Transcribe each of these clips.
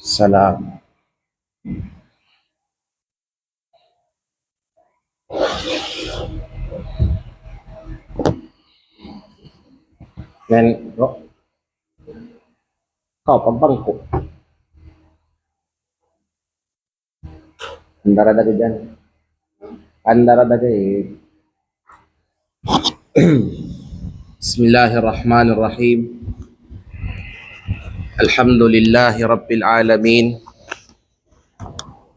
Salam. Men, bro, kau pabangko. Andara daga dyan. Andara daga eh. Bismillahirrahmanirrahim. Alhamdulillahi Rabbil Alamin.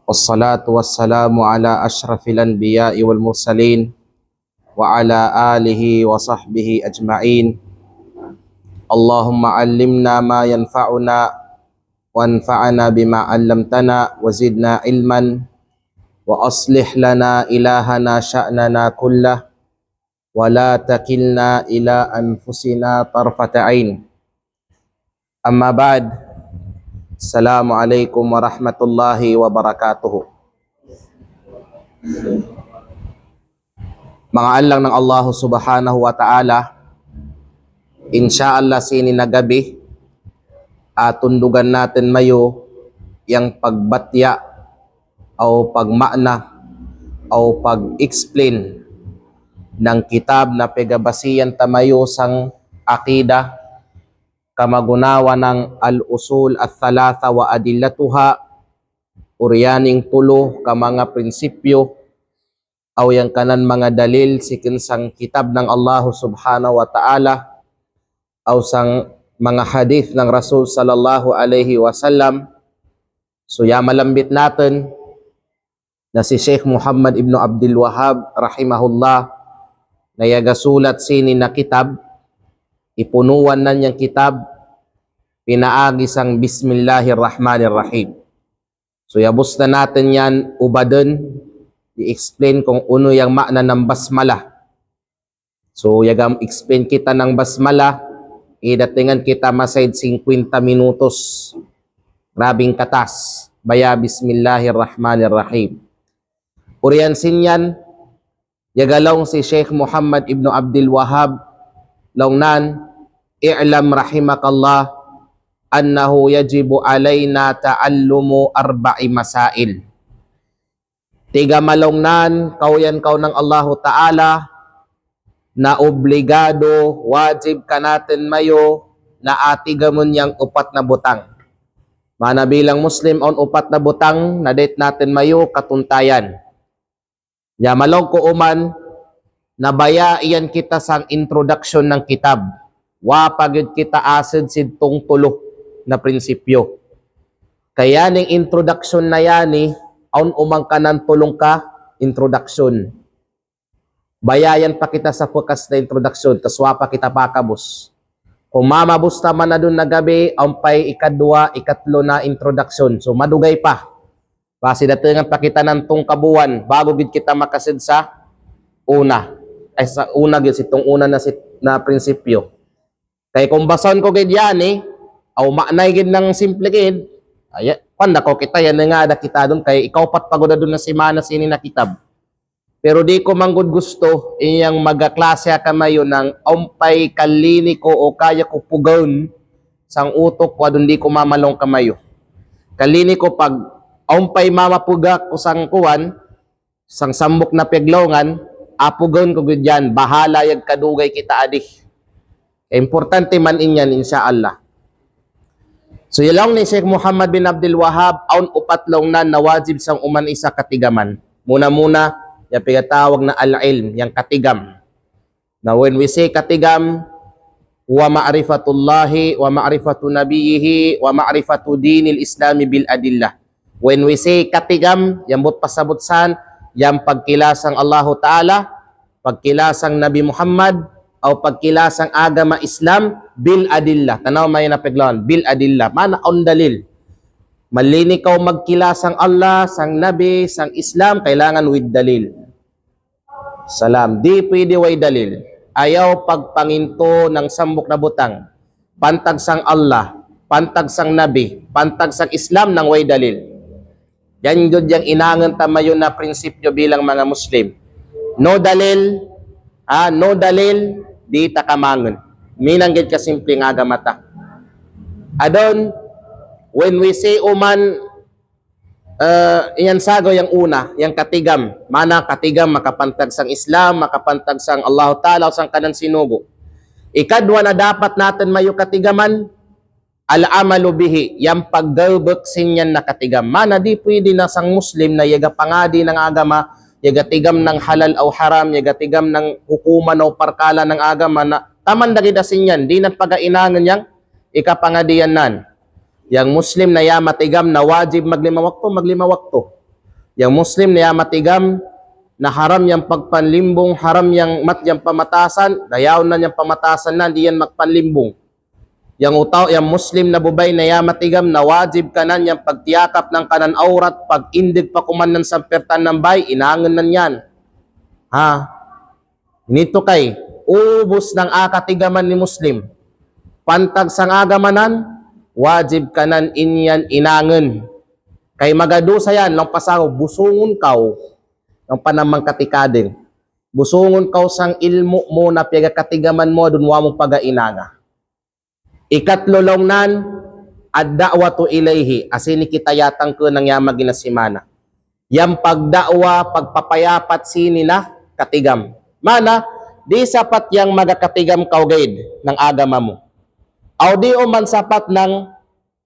Wassalatu wassalamu ala ashrafil anbiya'i wal mursalin wa ala alihi wa sahbihi ajma'in. Allahumma allimna ma yanfa'una wanfa'na bima 'allamtana wa zidna ilman wa aslih lana ilahana sya'nana kullah wa la takilna ila anfusina tarfata 'ain. Amma ba'd. Assalamualaikum warahmatullahi wabarakatuh. Mga alang ng Allah subhanahu wa ta'ala, insyaallah sini na gabi tundugan natin mayo yang pagbatya o pagmakna o pag-explain ng kitab na pegabasiyan tamayo sang akida kamagunawa ng al-usul at-thalatha wa adillatuha, uryaning tulo ka mga prinsipyo aw yang kanan mga dalil sikin sang kitab ng Allah subhanahu wa ta'ala aw sang mga hadith ng Rasul sallallahu alaihi wasallam. So malambit natin na si Sheikh Muhammad ibn Abdul Wahhab rahimahullah na yagasulat sini na kitab, ipunuan na niyang kitab, pinaagi sang Bismillahirrahmanirrahim. So yabos na natin yan ubaden, i-explain kung uno yung makna ng basmala. So yagam explain kita ng basmala, idatingan kita masaid 50 minutos. Grabing katas. Baya Bismillahirrahmanirrahim. Uriyansin yan, yagalong si Sheikh Muhammad ibn Abdul Wahhab, laungnan, i'lam rahimakallah, annahu yajibu alayna ta'allumu arba'i masail. Tiga malungnan, kauyan kau ng Allahu Ta'ala, na obligado, wajib ka natin mayo, na atigamon yang upat na butang. Mana bilang Muslim on upat na butang, na date natin mayo, katuntayan. Ya malong ko uman, nabaya iyan kita sang introduction ng kitab. Wapagid kita asid sidtong tulo na prinsipyo. Kaya ning introduction na yani, aun umang ka ng tulong ka, introduction. Bayayan pa kita sa pukas na introduction, kaswa pa kita pakabos. Kung mamabos naman na dun na gabi, ampay ikadwa, ikatlo na introduction. So madugay pa. Kasi datingan pa kita ng tong kabuan, bago gid kita makasid sa una. Ay sa una gid, itong una na prinsipyo. Kaya kung bason ko gid yan aw maknay gid ng simple gid, ay panda ko kita yan nga da kita dun, kaya ikaw pat pagod dun na semana sini na kitab. Pero di ko manggod gusto iyang magaklase kamayo ng umpay kalini ko o kaya ko pugawn sang utok ko dun di ko mamalong kamayo. Kalini ko pag umpay mamapuga ko sang kuwan, sang sambok na peglongan, apugawn ko gud yan, bahala yag kadugay kita adih. Importante man inyan insyaallah. So yalong ni Sheikh Muhammad bin Abdul Wahhab aun upatlong na nawajib sang uman isa katigam. Muna yung pinatawag na al-ilm, yung katigam. Now when we say katigam, wa ma'rifatullahi wa ma'rifatu nabiyhi wa ma'rifatu dinil islami bil adillah. When we say katigam, yung but pasabutsan, yung pagkilasang Allahu Ta'ala, pagkilasang Nabi Muhammad, o pagkilasang agama Islam bil adillah. Tanaw may napiglawan, bil adillah. Mana on dalil. Malini ka magkilasang Allah, sang Nabi, sang Islam, kailangan with dalil. Salam. Di pwede way dalil. Ayaw pagpanginto ng sambok na butang. Pantag sang Allah, pantag sang Nabi, pantag sang Islam ng way dalil. Yan yun yung inangan tamayo na prinsipyo bilang mga Muslim. No dalil, no dalil, di ta kamangon. Minanggit ka simple nga agamata. Adon, when we say uman, iyan sago yung una, yung katigam. Mana katigam, makapantag sang Islam, makapantag sang Allah Ta'ala, sang kanan sinugo. Ikadwa na dapat natin mayo katigaman, al-amalu bihi, yung paggalbok sinyan na katigam. Mana di pwede na sang Muslim na yaga pangadi ng agama, yaga tigam ng halal o haram, yaga tigam ng hukuman o parkala ng agama na taman dagida sinyan, di nang pagainangan yang ikapangadiyan nan. Yang Muslim na ya matigam na wajib maglima wakto. Yang Muslim na ya matigam na haram yang pagpanlimbong, haram yang yang pamatasan, dayaw na yang pamatasan na, di yan magpanlimbong. Yang Muslim na bubay na ya matigam na wajib kanan yang pagtiyakap ng kanan aurat, pag indig pa kuman ng sampertan ng bay, inangan nan yan. Ha? Nito kay, ubos ng akatigaman ni Muslim. Pantag sang agamanan, wajib kanan inyan inangan. Kay magadusa yan, lang pasaw, busungon kaw, ng panamang katikading. Busungon kaw sang ilmo mo na pagkatigaman mo, dun mo pagainanga. Ikatlo long nan, ad-da'watu ilayhi, asini kita yatang ko nang yamag ginasimana. Yang pagda'wa, pagpapayapat sini na katigam. Mana, di sapat yang magakatigam kawgaid ng agama mo. Aw di man sapat ng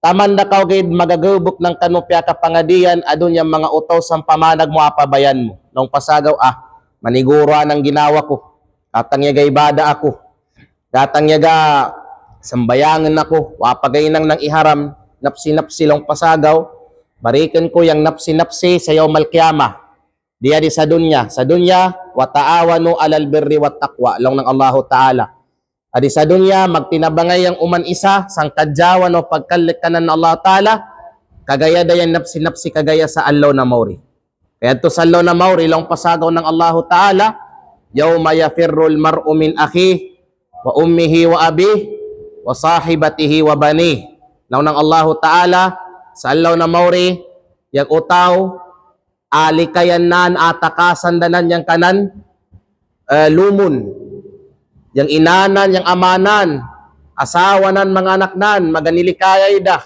taman na kawgaid magagubok ng kanupya kapangadian, adun yung mga utos ang pamanag mo apabayan mo. Nung pasagaw, maniguro ang ginawa ko. Katang yaga ibada ako. Katang yaga sambayangan ako, wapagainang nang iharam, napsi-napsi lang pasagaw, barikan ko yung napsi-napsi sa yawmal qiyamah. Diya di sa dunya, wa ta'awanu alal birri wat taqwa, lang ng Allahu Ta'ala. Adi sa dunya, magtinabangay ang uman isa, sang kadyawan o pagkalik kanan ng Allah Ta'ala, kagaya dayan napsi-napsi kagaya sa allaw na mauri. Kaya ito sa allaw na mauri, lang pasagaw ng Allahu Ta'ala, yawma yafirrul mar'u min akhi, wa ummihi wa abih, wa sahibatihi wa bani. Naw ng Allahu Ta'ala sa allaw na mauri, yang utaw alikayan nan atakasan danan yang kanan lumun, yang inanan, yang amanan, asawanan, mga anak nan, maganilikayay dah.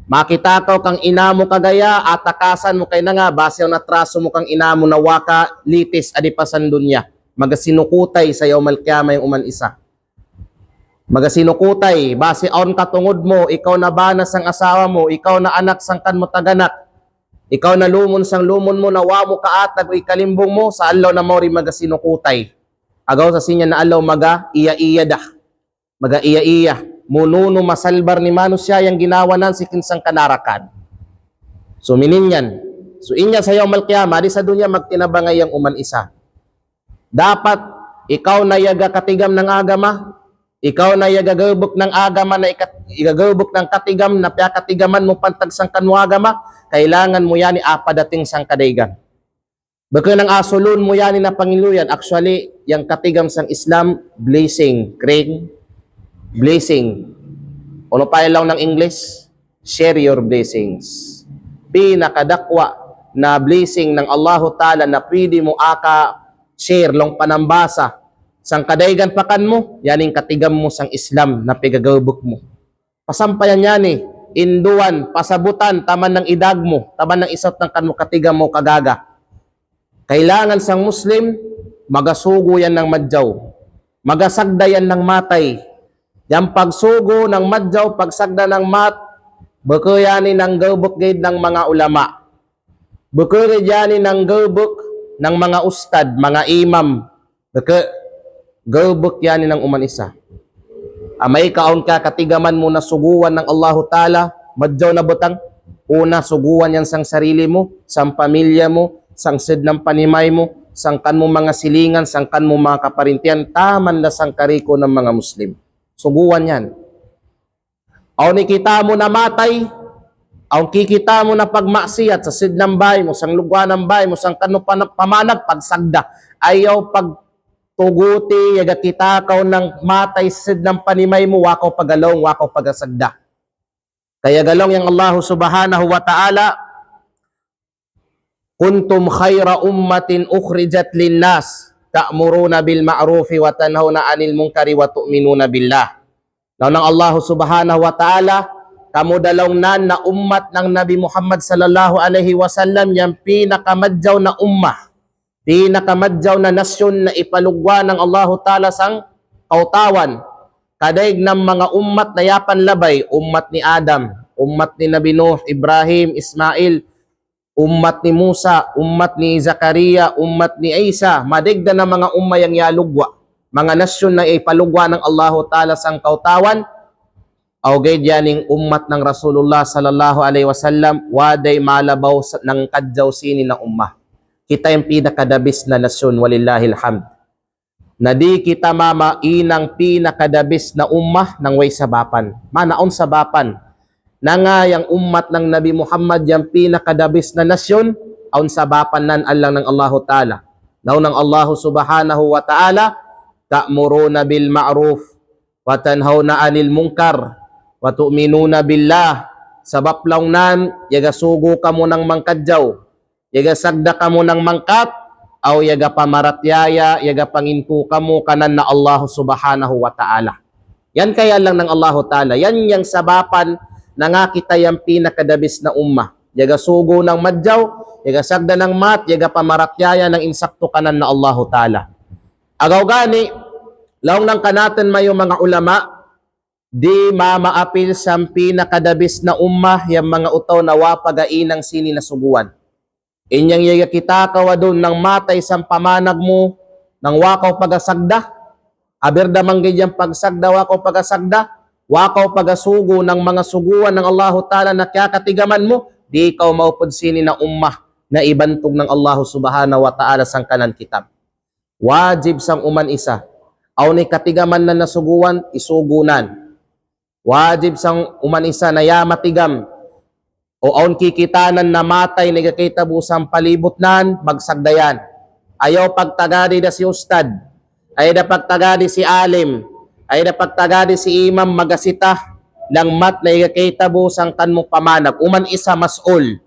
Makita ko kang ina mo kagaya, atakasan mo kay na nga, base yung natraso mo kang ina mo na waka litis adipasan dunya. Magasinukutay sa yawmal qiyamah yung uman isa. Magasinukutay, base on katungod mo, ikaw na banas ang asawa mo, ikaw na anak sang kan mo taganak, ikaw na lumon sang lumon mo, nawa mo kaatag o ikalimbong mo, sa allaw na mori magasinukutay. Agaw sa sinya na allaw maga iya-iya dah. Maga iya-iya. Mununo masalbar ni Manus siya yung ginawa nan si kinsang kanarakan. So minin yan. So inya sa yawmal qiyamah, di sa dunya magtinabangay ang uman isa. Dapat ikaw na yaga katigam ng agama, ikaw na igagabok ng agama na igagabok ng katigam na katigaman mo pantagsang kanmo agama, kailangan mo yan apadating sang kadaygan. Baka ng asulun mo yan na Pangiluyan, actually, yung katigam sang Islam, blessing, kring, blessing. Ano pa lang ng English? Share your blessings. Pinakadakwa na blessing ng Allahu Ta'ala na pwede mo share long panambasa sang kadaygan pakan mo, yaning katigam mo sang Islam na pigagabok mo. Pasampayan yan induan, pasabutan, taman ng idag mo, taman ng isot ng kanmo katigam mo kagaga. Kailangan sang Muslim, magasugo yan ng madyaw. Magasagda yan ng matay. Yang pagsugo ng madyaw, pagsagda ng baka yanin ng gabok gayd ng mga ulama. Baka yanin ng gabok ng mga ustad, mga imam. Baka gabok yanin ng uman isa. Amay kaon ka katigaman mo na suguan ng Allahu Ta'ala, madyaw na butang, una suguan yan sang sarili mo, sang pamilya mo, sang sid ng panimay mo, sang kan mo mga silingan, sang kan mo mga kaparintian, taman na sang kariko ng mga Muslim. Suguan yan. Aw nikita mo na matay, aw kikita mo na pagmaksiyat sa sid ng bay mo, sang lugwa ng bay mo, sang kan mo pamanag, pagsagda, ayaw pagtuguti, yaga kita kaw ng matay sa sid ng panimay mo, wakaw pagalong, wakaw pagasagda. Kaya galong yung Allah subhanahu wa ta'ala, kuntum khayra ummatin ukhrijat linnas, ta'muruna bil ma'rufi wa tanhauna 'anil munkari wa tu'minuna billah. Now ng Allah subhanahu wa ta'ala, kamo dalawng nan na ummat ng Nabi Muhammad sallallahu alaihi wasallam yang pinakamadyaw na ummah, pinakamadyaw na nasyon na ipalugwa ng Allah ta'ala sang kautawan. Kadaig ng mga ummat na yapan labay, ummat ni Adam, ummat ni Nabi Nuh, Ibrahim, Ismail, ummat ni Musa, ummat ni Zakaria, ummat ni Isa, madigda na mga umma yang yalugwa, mga nasyon na ipalugwa ng Allah ta'ala sang kautawan, o gayyaning ummat ng Rasulullah sallallahu alaihi wasallam, waday malabaw ng kadyaw sini na ummah. Kita yung pinakadabis na nasyon, walillahil hamd. Na di kita mamainang pinakadabis na ummah ng way sabapan. Manaon sabapan na nga yung ummat ng Nabi Muhammad yung pinakadabis na nasyon, aun sabapan nan alang ng Allah Ta'ala. Naon ng Allah subhanahu wa ta'ala, ta'muruna bil ma'ruf wa tanhauna 'anil munkar wa tu'minuna billah. Sabab lang nan, yaga sugo ka mo ng mangkadyaw, yaga sagda ka mo ng mangkat, aw yaga pamaratyaya, yaga pangintu ka mo kanan na Allah subhanahu wa ta'ala. Yan kaya lang ng Allah Ta'ala. Yan yung sabapan na nga kita yung pinakadabis na ummah. Yaga sugo ng madyaw, yaga sagda ng mat, yaga pamaratyaya ng insakto kanan na Allah Ta'ala. Agaw gani, laong nang kanatin mayo mga ulama, di mamaapil sa pinakadabis na ummah yung mga utaw na wapagainang sini na suguan. Inyang yaga kita kawa doon ng matay sa pamanag mo, ng wakaw pagasagda, abirda manggayang pagsagda, wakaw pagasagda, wakaw pagasugo ng mga suguan ng Allah Ta'ala na kaya katigaman mo, di ikaw maupod sini na ummah na ibantog ng Allah subhanahu wa ta'ala sang kanan kitab. Wajib sang uman isa, aw ni katigaman na nasuguan, isugunan. Wajib sang uman isa na yamatigam, o aun kikitanan na matay nagakita busang palibot nan, magsagdayan. Ayaw pagtagadi da si ustad, ay da pagtagadi si alim, ay da pagtagadi si imam magasita, ng mat na nagakita busang kanmo pamanag. Uman isa mas'ul,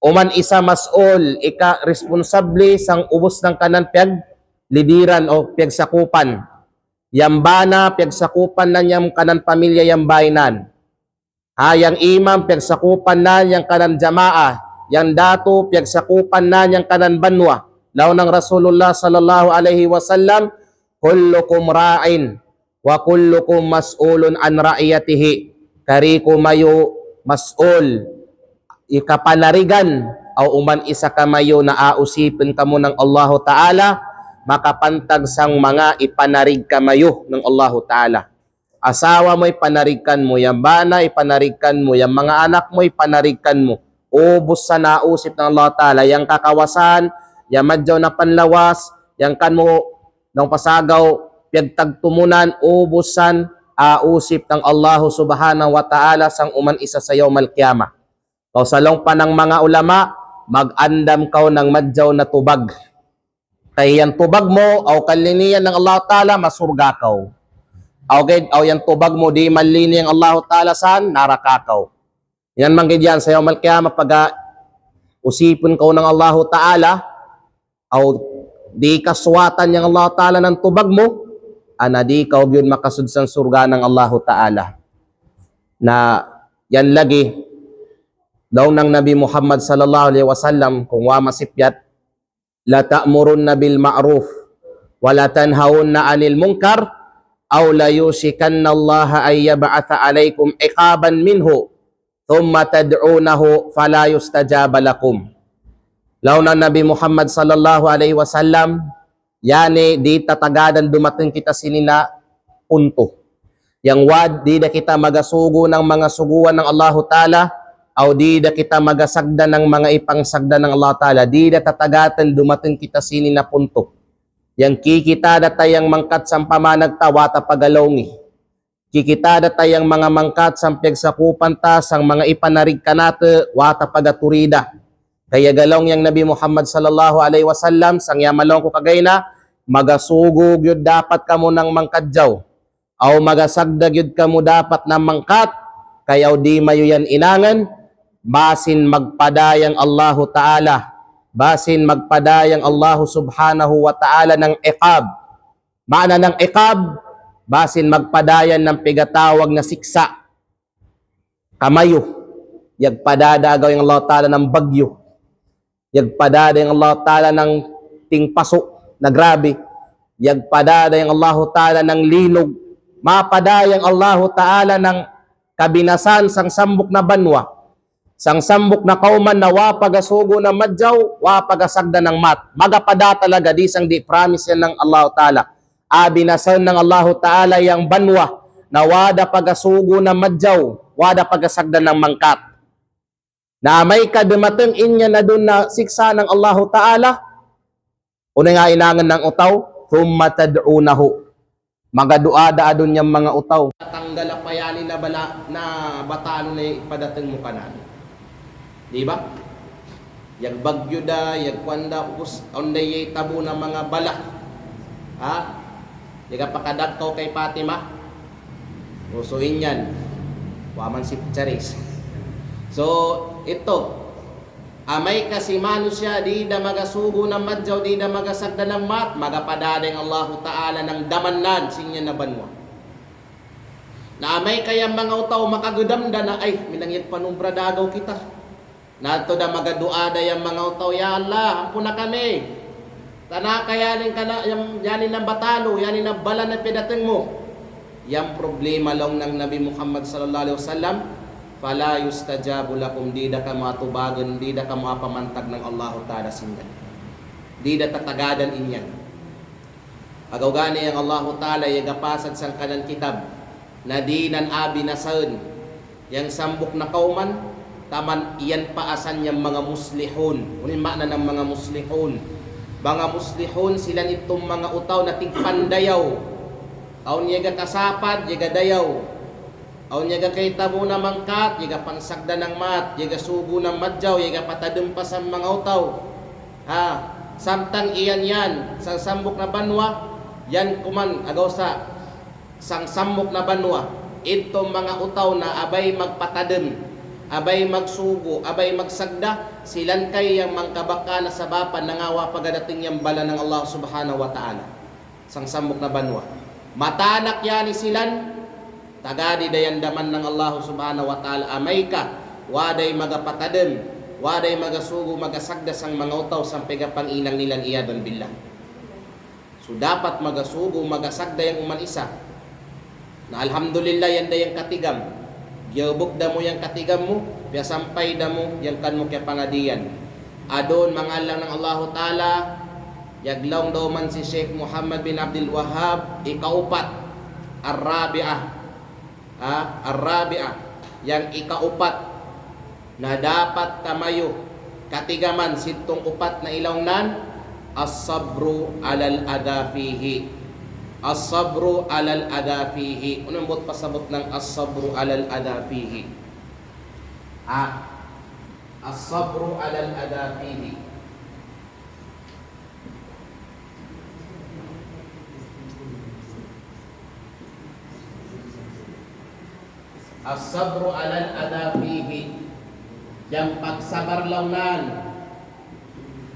uman isa mas'ul, ika responsable sang ubos ng kanan piyag lidiran o piyag sakupan. Yambana, piyag sakupan na niyang kanan pamilya yambainan. Yang imam, piyagsakupan na yang kanan jamaa. Yang dato, piyagsakupan na yang kanan banwa. Law ng Rasulullah sallallahu alaihi wasallam, kullukum ra'in wa kullukum mas'ulun an ra'iyatihi. Kariku mayo mas'ul, ikapanarigan, o uman isa ka mayo na ausipin ka mo ng Allah Ta'ala, makapantag sang mga ipanarig ka mayo ng Allah Ta'ala. Asawa mo ipanarikan mo, yung bana ipanarikan mo, yung mga anak mo ipanarikan mo. Ubos sa nausip ng Allah Ta'ala, yung kakawasan, yung madyaw na panlawas, yung kan mo ng pasagaw, piyagtagtumunan, ubusan, ausip ng Allah subhanahu wa ta'ala sang uman isa sa yawmal qiyamah. Kausalong pa ng mga ulama, mag-andam kaw ng madyaw na tubag. Kaya yan tubag mo, o kaliniyan ng Allah Ta'ala, masurga kaw. Okay, o yan tubag mo, di malini ang Allah Ta'ala saan? Narakakaw. Yan manggid yan, sa yawmal qiyamah, pag usipin ko ng Allah Ta'ala, o di kaswatan ng Allah Ta'ala ng tubag mo, ana di ka yun makasud sa surga ng Allah Ta'ala. Na yan lagi, daw ng Nabi Muhammad sallallahu alaihi wasallam, kung wa masipyat, la ta'murunna bil ma'ruf, wa la tanhaunna 'anil munkar, aw la yushikanna Allah ay yab'atha alaykum iqaban minhu thumma tad'unahu fala yustajaba lakum. Law na Nabi Muhammad sallallahu alaihi wasallam, yani di tatagadan dumating kita sinina punto. Yang wad di na kita magasugo ng mga suguan ng Allah Ta'ala, aw di na kita magasagda ng mga ipangsagda ng Allah Ta'ala, di na tatagatan dumating kita sinina punto. Yang kikita datayang mangkat sang pamanag tawata pagalongi. Kikita datayang mga mangkat sang piyagsakupan ta sang mga ipanarig kanate wata pagaturida. Kaya galong yang Nabi Muhammad sallallahu alaihi wasallam sang yamalong ko kagayna, magasugog yun dapat kamo ng mangkadjaw. Aw magasagdag yun kamo dapat ng mangkat, kayaw di mayo yan inangan, basin magpadayang Allahu Ta'ala. basin magpadayang Allah subhanahu wa ta'ala ng iqab. Maana ng iqab, basin magpadayan ng pigatawag na siksa. Kamayo, yagpadadagaw yung Allah ta'ala ng bagyo. Yagpadada yung Allah ta'ala ng tingpaso na grabe. Yagpadada yung Allah ta'ala ng linog. Mapadayang Allah ta'ala ng kabinasan sang sambok na banwa. Sang sambok na kauman na wapagasugo na madjaw, wapagasagda ng mat. Magapada talaga, di sang di promise yan ng Allah ta'ala. Abinasan ng Allah ta'ala yung banwa na wada pagasugo na madjaw, wada pagasagda ng mangkat. Na may kadumateng inya na doon na siksa ng Allah ta'ala, una nga inangan ng utaw, thumma tad'unahu. Magaduada adon niyang mga utaw. Tanggal apayali na bala na batano na ipadating mo kanan. Di ba? Yag bagyo da, yag kwanda, upos, onday tabo ng mga bala. Ha? Yaga pakadagkaw kay Fatima. Usuin yan. Waman si Charis. So, ito. Amay kasi mano siya, di da magasugo ng madjaw, di da magasagda ng mat, magapadadeng Allah ta'ala ng damannan, sinya na banwa. Na amay kaya mga utaw makagudamda na, ay, minangyag panumbra dagaw kita. Nato da magaduada yung mga utaw, ya Allah, ampun na kami. Tana kayanin ka na, yanin ng batalo, yanin ng bala na pidating mo. Yang problema lang ng Nabi Muhammad sallallahu alaihi wasallam, fala yustajabu lakum, di da ka matubagan, di da ka mapamantag ng Allah ta'ala sinyan. Di da tatagadan inyan. Agaw gani ang Allah ta'ala yagapasad sang kanan kitab na di nan abi nasaun yang sambok na kauman taman iyan paasan yang mga muslihun. Unin makna ng mga muslihun. Mga muslihun sila nitong mga utaw na tigpandayaw. Kaun yaga kasapad, yaga dayaw. Aun yaga kay tabo na mangkat, yaga pansagda ng mat, yaga sugo ng madjaw, yaga patadumpas ang mga utaw. Ha, samtang iyan yan, sang sambok na banwa, yan kuman agaw sa sang sambok na banwa. Itong mga utaw na abay magpatadum, abay magsugo, abay magsagda, silan kay yang mangkabaka na sabapan nangawa pagadating yang bala ng Allah subhanahu wa ta'ala. Sang sambok na banwa. Matanak yani silan, tagadi dayan daman ng Allah subhanahu wa ta'ala, amay ka, waday magapatadem, waday magasugo, magasagda sang mga utaw, sang pegapang inang nilang iyadan billah. So dapat magasugo, magasagda yung uman isa, na alhamdulillah yan dayang katigam, giyabog da mo yung katigam mo, piya sampay da mo, yan kan mo kaya pangadiyan. Adon mangalang ng Allah ta'ala, yaglawng daw man si Sheikh Muhammad bin Abdul Wahhab, ikaupat, Ar-Rabi'ah, Ar-Rabi'ah, yang ikaupat na dapat tamayo katigaman sitong upat na ilawnan, as-sabru alal adafihi. As-sabru alal adafihi. Unang bot pasabot ng as-sabru alal adafihi. As-sabru alal adafihi. As-sabru alal adafihi. Yang pagsabar launan.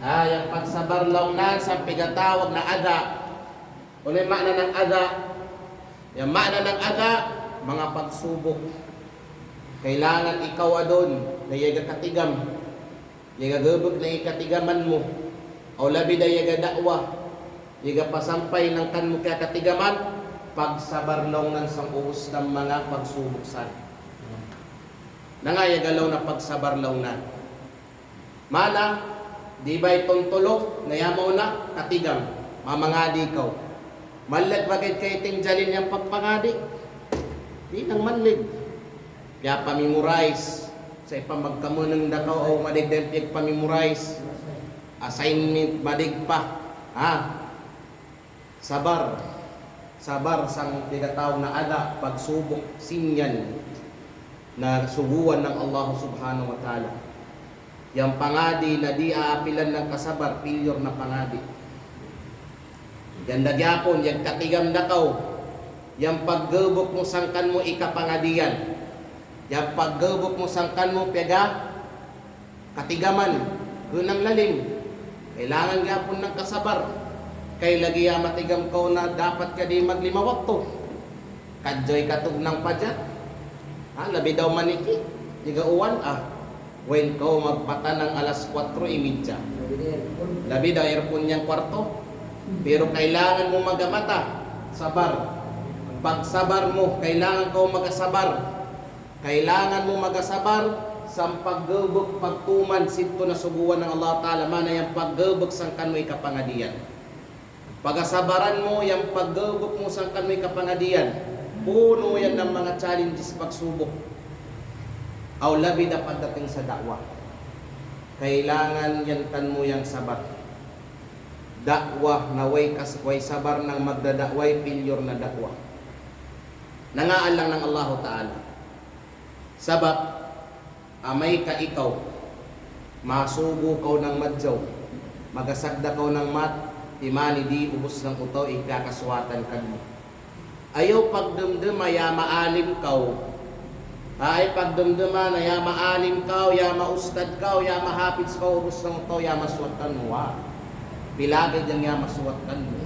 Yang pagsabar launan sa pigatawag na ada. Ulit makna ng ada. Yang makna ng ada, mga pagsubok. Kailangan ikaw adon na yaga katigam. Yaga gabog na ikatigaman mo. O labi na yaga dakwa. Yaga pasampay ng kan mo kaya katigaman. Pagsabar launan sa uos ng mga pagsubuksan. Nangayagalaw na pagsabar launan. Mana, di ba itong tulog, nayamaw na, katigam, mamangadi ikaw. Malag bagay kay tingjalin yung pagpangadi. Di nang manlig. Kaya pamimorize. Sa ipamagkamunang dakaw o madigdempig pamimorize. Assignment badig pa. Sabar. Sabar sang tinatawag na ada, pagsubok, sinyan na subuan ng Allah subhanahu wa ta'ala. Yang pangadi na di aapilan ng kasabar, pilyor na pangadi. Ganda gyapon, yung katigam na kaw, yung paggubok mo sangkan mo ikapangadiyan, yung paggubok mo sangkan mo pega, katigaman, gunang lalim, Kailangan gapon ng kasabar. Kay lagi matigam ko na dapat ka di maglima wakto. Kadjoy katog ng padya. Labi daw maniki. Diga uwan when ko magpata ng alas 4:30. Labi daw aircon niyang kwarto. Pero kailangan mo magamata. Sabar. Pagsabar mo, kailangan ko magasabar. Kailangan mo magasabar sa paggubok pagtuman sito na suguan ng Allah Ta'ala mana yung paggubok sang kanoy kapangadian. Pagasabaran mo yung paggubok mo sang kanoy kapangadian. Puno yan ng mga challenges pagsubok. Aw labi na pagdating sa dakwa. Kailangan yan kan mo yung sabar. Dakwa na way sabar ng magdadakway failure na dakwa. Nangaan lang ng Allah Ta'ala. Sabab amay ka ikaw, masugo ka ng madjaw, magasagda ka ng mat, imani di ubos ng utaw, ikakaswatan ka mo. Ayaw pagdumdum, ya maalim ka. Ay pagdumdum, ya maalim ka, ya maustad ka, ya mahapits ka, ubos ng utaw, ya maswatan mo. Pilagay yang ya maswatan mo.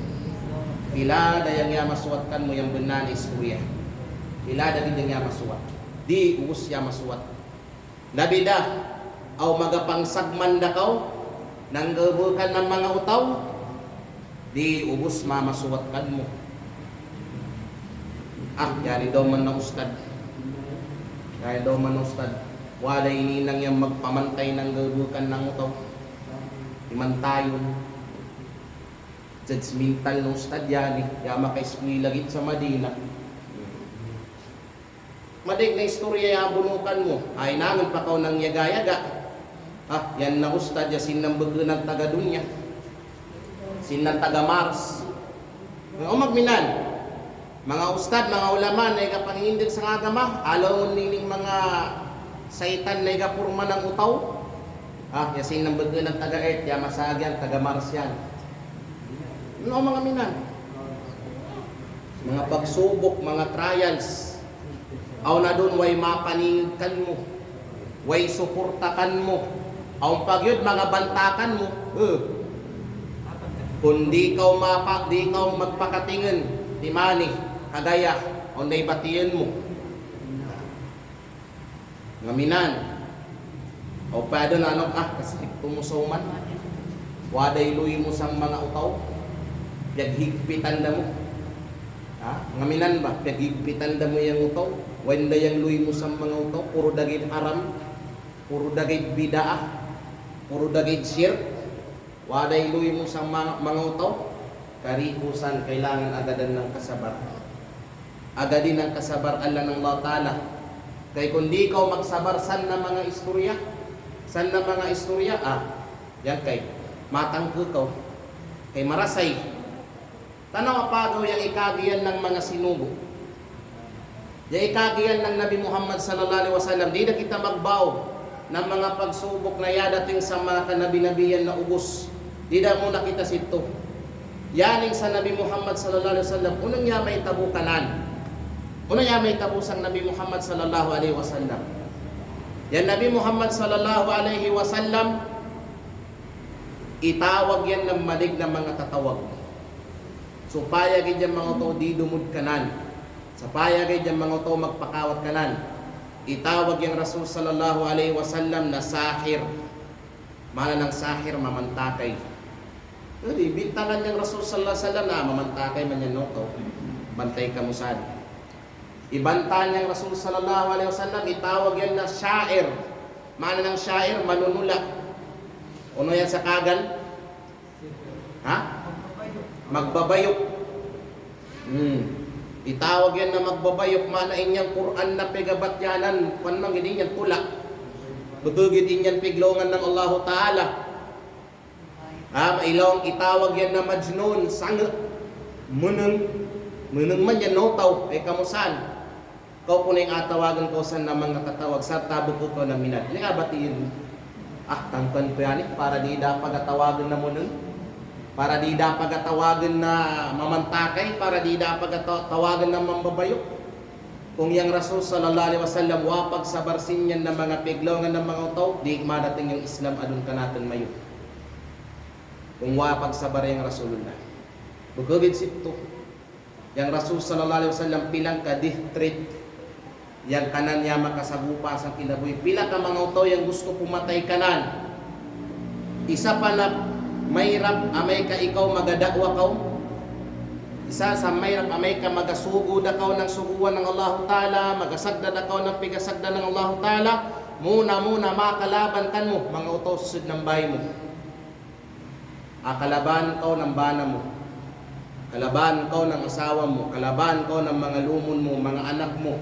Pilagay yang ya maswatan mo yung benan istorya. Pilagay yang ya maswat. Di ubos ya maswat. Labida, aw magapang sagman da kaw, nanggabukan ng mga utaw, di ubos mamasuwat kan mo. Yari daw man na ustad. Yari daw man na ustad. Wala ininang yung magpamantay ng gabukan ng utaw. Imantayon. Judgmental ng ustad yan yama kay lagit sa Madina. Madig na istorya yung bunukan mo. Ay namin pa kaw ng yaga-yaga. Yan na ustad, yasin ng bago ng taga-dunya. Sin ng taga-Mars. Magminan. Mga ustad, mga ulaman, na ikapangindig sa agama. Alaw mo nining mga saitan na ikapurma ng utaw. Yasin ng bago ng taga-Earth, yamasagyan, taga-Mars yan. Mga minan. Mga pagsubok, mga trials. Aw na doon way mapaningkan mo, way suportakan mo, aw pagyud mga bantakan mo. Kung di ka magpakatingin, di mani, kagaya, o na'y batiyan mo. Ngaminan, o pa doon kastrikto mo sa uman, waday luy mo sang mga utaw, piaghigpitan na mo. Ngaminan ba, piaghigpitan na mo yung utaw, wanda yang luy mo sa mga utaw, puro dagit haram, puro dagit bidaah, puro dagit shirk, waday luy mo sa mga utaw, karikusan kailangan agadan ng kasabar. Agadin ng kasabar Allah ng Allah Ta'ala. Kaya kung di ka magsabar, san na mga istorya? San na mga istorya? Yan kay, matangko ka, kay marasay. Tanaw apagaw yung ikagiyan ng mga sinugo. Yung ikagiyan ng Nabi Muhammad sallallahu alaihi wasallam, di na kita magbaw ng mga pagsubok na yadating sa mga kanabi-nabiyan na ubos. Di na muna kita sito. Yaning sa Nabi Muhammad sallallahu alaihi wasallam, unang yamay tabu kanan. Unang yamay tabu sang Nabi Muhammad sallallahu alaihi wasallam. Yan Nabi Muhammad sallallahu alaihi wasallam, itawag yan ng malig na mga tatawag. So payagin dyan mga to di dumud kanan. Sa payagin dyan mga to magpakawat kanan. Itawag yung Rasul sallallahu alaihi wasallam na sahir. Mana ng sahir, mamantakay. Bintangan yung Rasul sallallahu alaihi wasallam na mamantakay man yan no to. Bantay ka mo saan. Ibantan yung Rasul sallallahu alaihi wasallam, itawag yan na syair. Mana ng syair, manunula. Ano yan sa kagan? Magbabayok. Itawag yan na magbabayok, mana inyang Quran na pegabatyanan, panmang hindi yan tula. Bugugid inyan piglongan ng Allah Ta'ala. Mailong itawag yan na majnun, sang munang man yan notaw, ay kamusan. Kau po na yung atawagan ko sa namang natatawag, sa tabo ko na minat. Hindi nga batiin, tangkan ko yan para di da pagatawagan na munang. Para di da pagatawagan na mamantakay, para di da pagatawagan na mambabayok. Kung yang Rasul sallallahu alaihi wasallam wapag sa barsin yan ng mga piglongan ng mga utaw, di madating yung Islam adun ka natin mayo. kung wapag sabar yang Rasulullah. Bugawid sito. Yang Rasul sallallahu alaihi wasallam pilang ka district yang kanan niya makasagupa sa kinabuhi. Pila ka mga utaw yang gusto pumatay kanan. Isa pa na mayrap amay ka ikaw magadakwa kaw. Isa sa mayrap amay ka magasugod akaw ng suguan ng Allah Ta'ala, magasagda akaw ng pigasagda ng Allah Ta'ala. Muna makalaban kan mo mga utaw susud ng bahay mo. Kalaban kaw ng bana mo. Kalaban kaw ng asawa mo, kalaban kaw ng mga lumon mo, mga anak mo,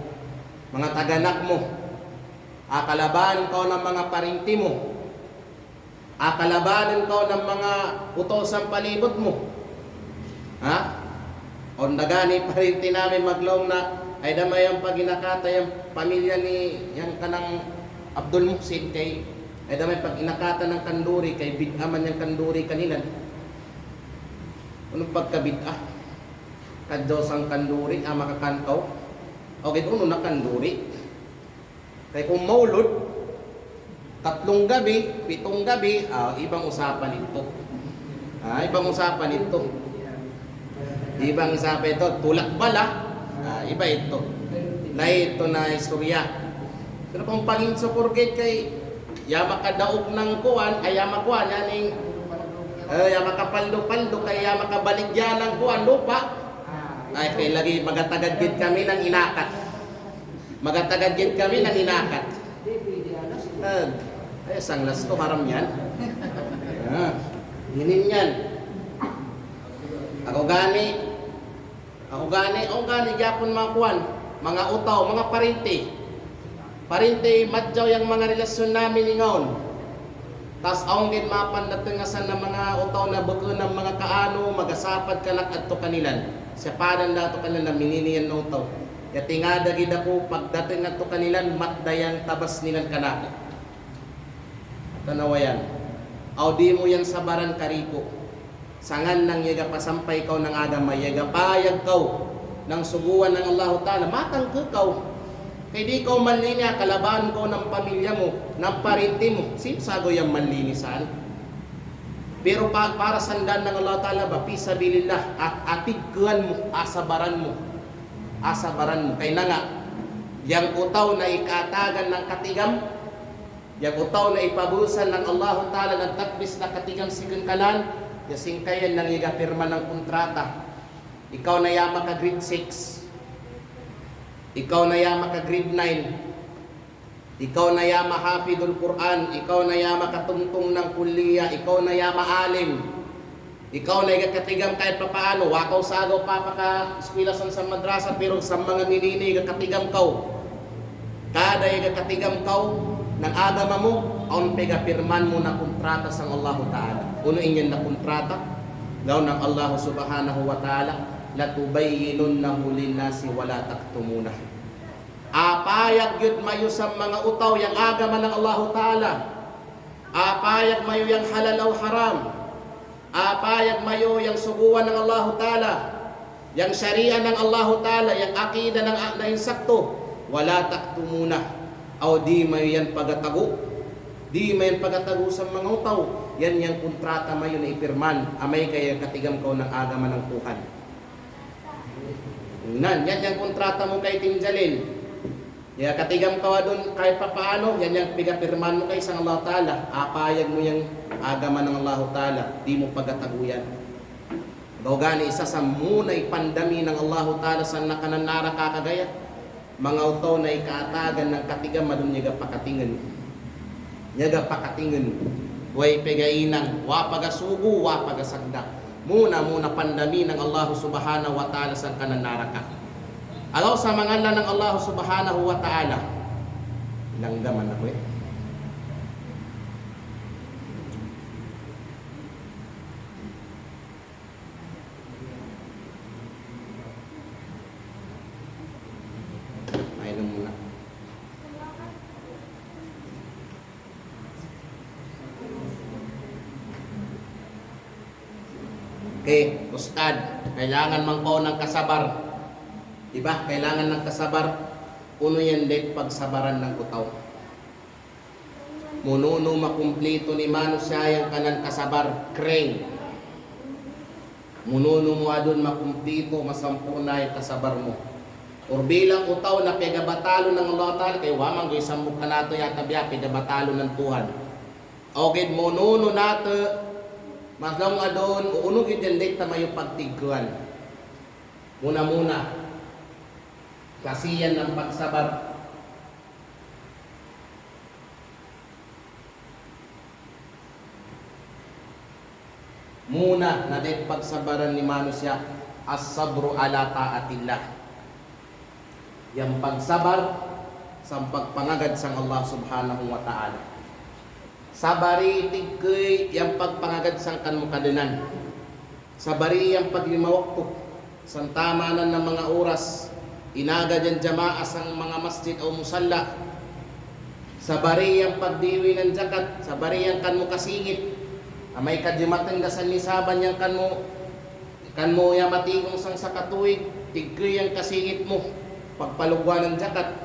mga taganak mo. Kalaban kaw ng mga parinti mo. Kalabanin ko ng mga utosang palibot mo. O nagani pa rin namin maglong na ay damay ang paginakata yung pamilya ni yung kanang Abdul Muhsin kay ay damay pag inakata ng kanduri kay bid'a man yung kanduri kanila. Anong pagkabid'a? Kaddos ang kanduri makakantaw. Okay, uno na kanduri. Kay kung maulod 3 gabi, 7 gabi, ibang usapan ito. Ibang usapan ito. Ibang usapan ito. Tulak bala, iba ito. Na ito na istorya. Pero kung pangin sa purgate kay yama kadaog ng kuwan, ay yama kuwan, yaning yama kapaldo-paldo, kay yama kabaligyan ng kuwan, lupa. Ay, kay lagi magatagad-gid kami ng inakat. Magatagad-gid kami ng inakat. Ay, sanglas to, haram yan. Hinin yan. Ako gani, gyapon mga kuwan, mga utaw, mga parinti. Parinti, madyaw yung mga relasyon namin ngayon. Tas aong din mapandatungasan ng mga utaw na bago ng mga kaano, magasapad kanak at to kanilan. Sa panan na to kanilan, mininiyan na utaw. Yati nga dagid ako, pagdating na to kanilan, matdayang tabas nilan kanako. Tanawayan. Aw di mo yan sabaran kariko. Sangan nang yaga pasampay kaw ng agamay, yaga payag kaw ng suguan ng Allah Ta'ala, matang kaw. Kay di kaw manlinya, kalaban ko ng pamilya mo, ng parinti mo, sipsago yung manlinisan. Pero para sandan ng Allah Ta'ala ba, pisabilillah, at atigkuhan mo, asabaran mo. Kay na nga, yang utaw na ikatagan ng katigam, yang utaw na ipabusan ng Allah Ta'ala ng takbis na katigam sikun kanan, yasing kayan nang igapirma ng kontrata. Ikaw na yama ka grade 6. Ikaw na yama ka grade 9. Ikaw na yama hafidul Quran. Ikaw na yama katungtong ng kulliya. Ikaw na yama alim. Ikaw na igakatigam kahit papaano. Wakaw sagaw papaka-eskwelasan sa madrasa, pero sa mga nilini igakatigam kaw. Kada igakatigam kaw ng agama mo, aun pegapirman mo na kontrata sa Allah Ta'ala. Uno inyan na kontrata, daw ng Allah Subhanahu wa Ta'ala, latubayyinunnahu linnasi wala taktumuna. Apayag yun mayo sa mga utaw yang agama ng Allah Ta'ala. Apayag mayo yang halal o haram. Apayag mayo yang suguan ng Allah Ta'ala. Yang syariah ng Allah Ta'ala, yang akida ng insakto, wala taktumuna. O di mayo yan pagatago. Di mayo yan pagatago sa mga utaw. Yan yung kontrata mayo na ipirman. Amay kaya katigam ko ng agama ng Tuhan. Yan yung kontrata mo kay Tim Jalil. Yan katigam ka doon kahit papaano. Yan yung pigapirman mo kay isang Allah Ta'ala. Apayag mo yung agama ng Allah Ta'ala. Di mo pagatago yan. Gawgani isa sa muna ipandami ng Allah Ta'ala sa nakananara kakagaya. Mga utaw na ikaatagan ng katigam madun niyaga pakatingan. Way pegainang, wapagasugo, wapagasagda. Muna pandami ng Allah Subhanahu wa Ta'ala sa kananaraka. Alaw sa mga ng Allah Subhanahu wa Ta'ala. Langgaman ako muna. Okay, Ustad, kailangan man ko ng kasabar. Diba? Kailangan ng kasabar. Uno yan din pagsabaran ng utaw. Mununo makumplito ni Mano siya yung kanan kasabar, kreng. Mununo mo adon makumpleto masampu na yung kasabar mo. Or bilang utaw na pegabatalo ng Allah Ta'ala, kay wamang goy sambuk ka nato yata biya pegabatalo ng Tuhan. Okay, mununo nato, mas lang adon, uunong itindit na mayo pagtiguan. Muna, kasiyan ng pagsabar. Muna na din pagsabaran ni Manusya, as-sabru ala ta'atillah. Yang pagsabar sa pagpangagad sang Allah subhanahu wa ta'ala. Sabari tigkoy yang pagpangagad sang kanmukadanan. Sabari yang paglimawakto sang tamanan ng mga oras. Inaga dyan jamaah sang mga masjid o musalla. Sabari yang pagdiwi ng zakat. Sabari yang kanmukasingit. Amay kadimatan dasan lisaban yang kanmo ya matigong sang sa katuig, tigkoy yang kasingit mo, pagpalugwan ng zakat.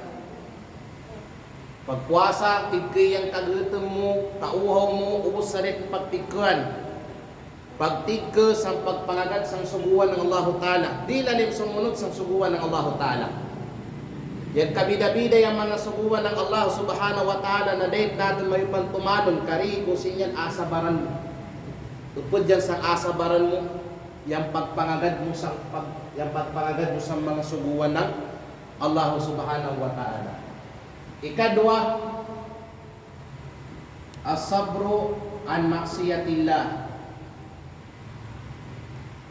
Pagpuasa, tigkoy yang kagutom mo, kauhaw mo, ubos sa rin pagtigkuhan. Pagtigko sang pagpangagad sang suguan ng Allah Ta'ala. Di lalim sumunod sang suguan ng Allah Ta'ala. Yan kabida-bida yung mga suguan ng Allah Subhanahu wa Ta'ala na dahil natin may pantumanon, kari kung sinyan asabaran mo. Tupod dyan sa asabaran mo, yung pagpangagad mo sa mga suguan ng Allah Subhanahu wa Ta'ala. Ikadwa, as-sabru an maksiyatillah.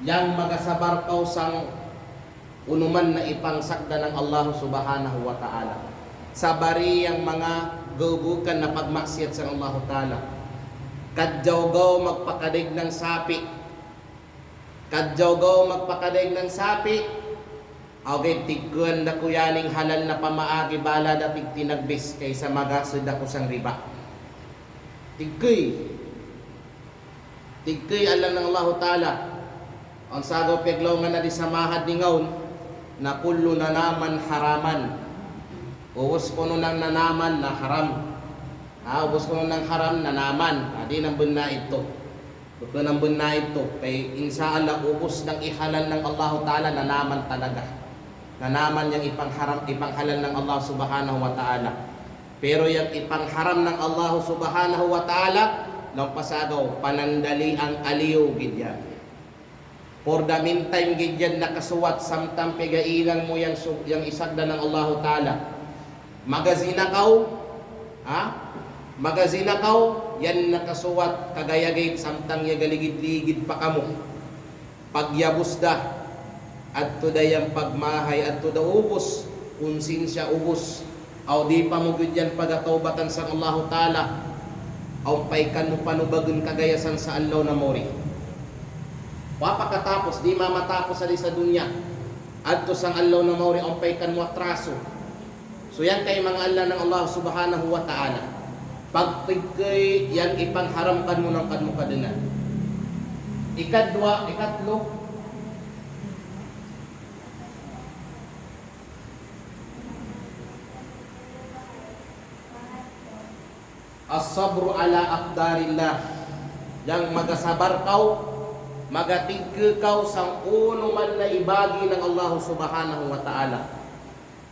Yang magasabar kaw sang unuman na ipangsakda ng Allah Subhanahu wa Ta'ala. Sabari ang mga gugukan na pagmaksiyat sa Allah Ta'ala. Kadjawgaw magpakadig ng sapi. Kadjawgaw magpakadig ng sapi. Okay, tigkuan na kuyaning halal na pamaagi bala na tigtinagbis kaysa magasod ako sang riba. Tigkoy alam ng Allah Ta'ala. Ang sagaw peglaw nga na di samahad ni ngawn na kullo na naman haraman. Uwos ko nun ang nanaman na haram. Ubos ko ng haram na naman, di nang bunna ito. Buto nang bunna ito, kay inshallah ubos ng ihalal ng Allah Ta'ala na naman talaga. Na naman yung ipanghalal ng Allah Subhanahu wa Ta'ala. Pero yung ipangharam ng Allah Subhanahu wa Ta'ala, ng pasagaw, panandali ang aliw gidyan. For the meantime gidyan nakasuwat, samtang pigailan mo yung isagda ng Allah Ta'ala. Magazinakaw, yan nakasuwat, kagayagay, samtang yagaligid-ligid pa kamo. Pagyabusda, at to dayang pagmahay, at to da ubos, kunsinsya ubos, aw di pa mo gudyan pagatawbatan sa Allah Ta'ala, aw paikan mo panubagun kagayasan sa Allah na mori. Wapakatapos, di mamatapos sa dunya, at to sang Allah na mori, aw paikan mo atraso. So yan kay mga Allah ng Allah Subhanahu wa Ta'ala. Pagtigay, yan ipangharamkan mo ng kanmukadanan. Ikatlo, as-sabru ala aqdarillah. Yang magasabar kaw, magatigke kaw sang uno man na ibagi ng Allah Subhanahu wa Ta'ala.